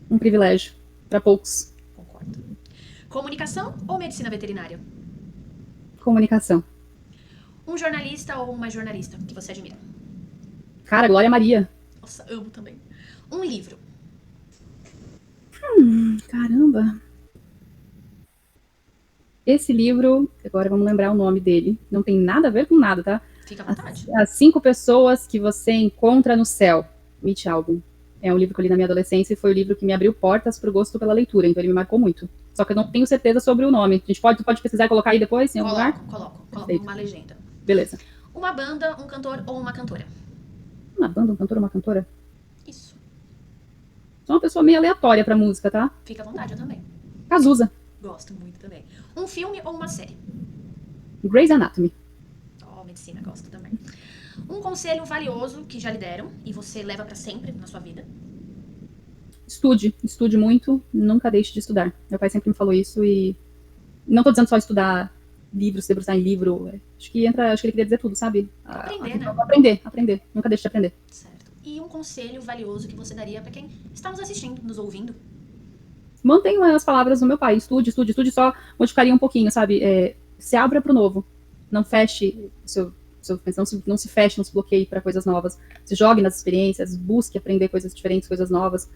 Um privilégio para poucos. Concordo. Comunicação ou medicina veterinária? Comunicação. Um jornalista ou uma jornalista que você admira? Cara, Glória Maria. Nossa, amo também. Um livro. Caramba. Esse livro, agora vamos lembrar o nome dele. Não tem nada a ver com nada, tá? Fica à vontade. As 5 pessoas que você encontra no céu. Mitch Albom. É um livro que eu li na minha adolescência e foi o livro que me abriu portas pro gosto pela leitura, então ele me marcou muito. Só que eu não tenho certeza sobre o nome. A gente pode pesquisar e colocar aí depois, em algum lugar? Coloco Perfeito. uma legenda. Beleza. Uma banda, um cantor ou uma cantora? Uma banda, um cantor, uma cantora? Isso. Sou uma pessoa meio aleatória pra música, tá? Fica à vontade, eu também. Cazuza. Gosto muito também. Um filme ou uma série? Grey's Anatomy. Oh, medicina, gosto também. Um conselho valioso que já lhe deram e você leva pra sempre na sua vida? Estude muito, nunca deixe de estudar. Meu pai sempre me falou isso e não tô dizendo só estudar livros, se debruçar em livro. Acho que ele queria dizer tudo, sabe? Aprender, né? Aprender. Nunca deixe de aprender. Certo. E um conselho valioso que você daria pra quem está nos assistindo, nos ouvindo? Mantenho as palavras do meu pai. Estude, só modificaria um pouquinho, sabe? Se abra pro novo. Não feche não se feche, não se bloqueie para coisas novas. Se jogue nas experiências, busque aprender coisas diferentes, coisas novas.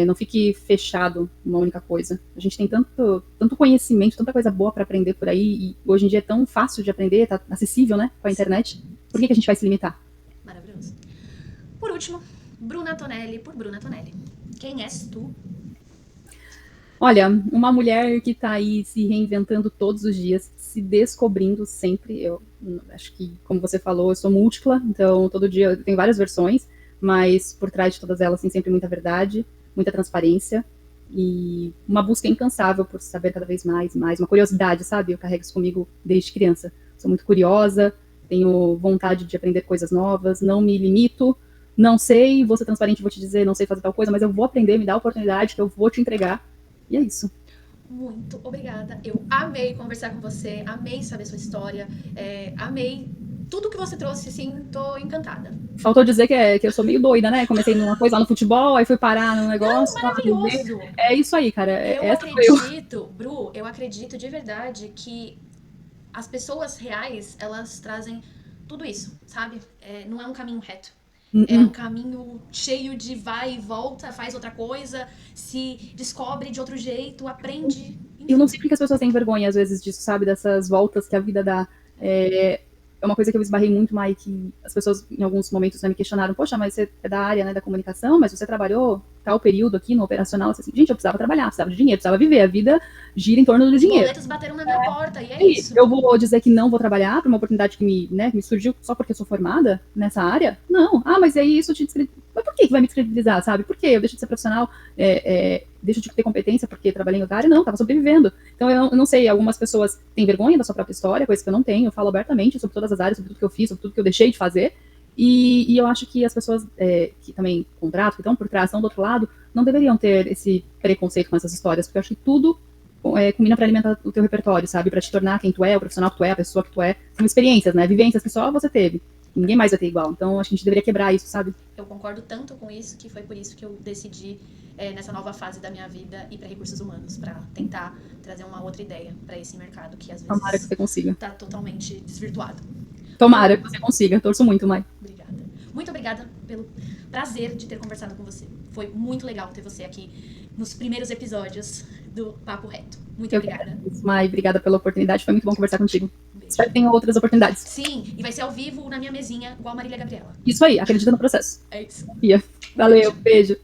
Não fique fechado numa única coisa. A gente tem tanto conhecimento, tanta coisa boa para aprender por aí, e hoje em dia é tão fácil de aprender, tá acessível, né, com a internet. Por que a gente vai se limitar? Maravilhoso. Por último, Bruna Tonelli por Bruna Tonelli. Quem és tu? Olha, uma mulher que tá aí se reinventando todos os dias, se descobrindo sempre. Eu acho que, como você falou, eu sou múltipla, então todo dia eu tenho várias versões, mas por trás de todas elas tem sempre muita verdade, muita transparência e uma busca incansável por saber cada vez mais, uma curiosidade, sabe? Eu carrego isso comigo desde criança. Sou muito curiosa, tenho vontade de aprender coisas novas, não me limito, não sei, vou ser transparente, vou te dizer, não sei fazer tal coisa, mas eu vou aprender, me dá a oportunidade que eu vou te entregar. E é isso. Muito obrigada. Eu amei conversar com você, amei saber sua história, amei tudo que você trouxe, assim, tô encantada. Faltou dizer que eu sou meio doida, né? Comecei numa coisa lá no futebol, aí fui parar no negócio. Não, maravilhoso. É isso aí, cara. Bru, eu acredito de verdade que as pessoas reais, elas trazem tudo isso, sabe? Não é um caminho reto. É um caminho cheio de vai e volta, faz outra coisa, se descobre de outro jeito, aprende. Eu não sei porque as pessoas têm vergonha, às vezes, disso, sabe? Dessas voltas que a vida dá. É uma coisa que eu esbarrei muito, Mai, que as pessoas, em alguns momentos, me questionaram, poxa, mas você é da área, né, da comunicação, mas você trabalhou tal período aqui no operacional, assim, gente, eu precisava trabalhar, precisava de dinheiro, precisava viver, a vida gira em torno do dinheiro. Os boletos bateram na minha porta, e é isso. Eu vou dizer que não vou trabalhar para uma oportunidade que me surgiu só porque eu sou formada nessa área? Não. Mas aí isso te descredibiliza. Mas por que vai me descredibilizar, sabe? Por quê? Eu deixo de ser profissional, deixo de ter competência porque trabalhei em outra área? Não, estava sobrevivendo. Então eu não sei, algumas pessoas têm vergonha da sua própria história, coisa que eu não tenho, eu falo abertamente sobre todas as áreas, sobre tudo que eu fiz, sobre tudo que eu deixei de fazer, e eu acho que as pessoas que também contratam, que estão por trás, estão do outro lado, não deveriam ter esse preconceito com essas histórias, porque eu acho que tudo combina para alimentar o teu repertório, sabe? Para te tornar quem tu é, o profissional que tu é, a pessoa que tu é. São experiências, né? Vivências que só você teve. Ninguém mais vai ter igual. Então, acho que a gente deveria quebrar isso, sabe? Eu concordo tanto com isso que foi por isso que eu decidi, nessa nova fase da minha vida, ir para recursos humanos, para tentar trazer uma outra ideia para esse mercado que às vezes Tomara que você consiga. Tá totalmente desvirtuado. Tomara que você consiga. Torço muito, Mai. Obrigada. Muito obrigada pelo prazer de ter conversado com você. Foi muito legal ter você aqui nos primeiros episódios do Papo Reto. Muito obrigada. Mai, obrigada pela oportunidade. Foi muito bom conversar contigo. Beijo. Espero que tenha outras oportunidades. Sim, e vai ser ao vivo na minha mesinha, igual a Marília Gabriela. Isso aí, acredita no processo. É isso. Valeu, beijo.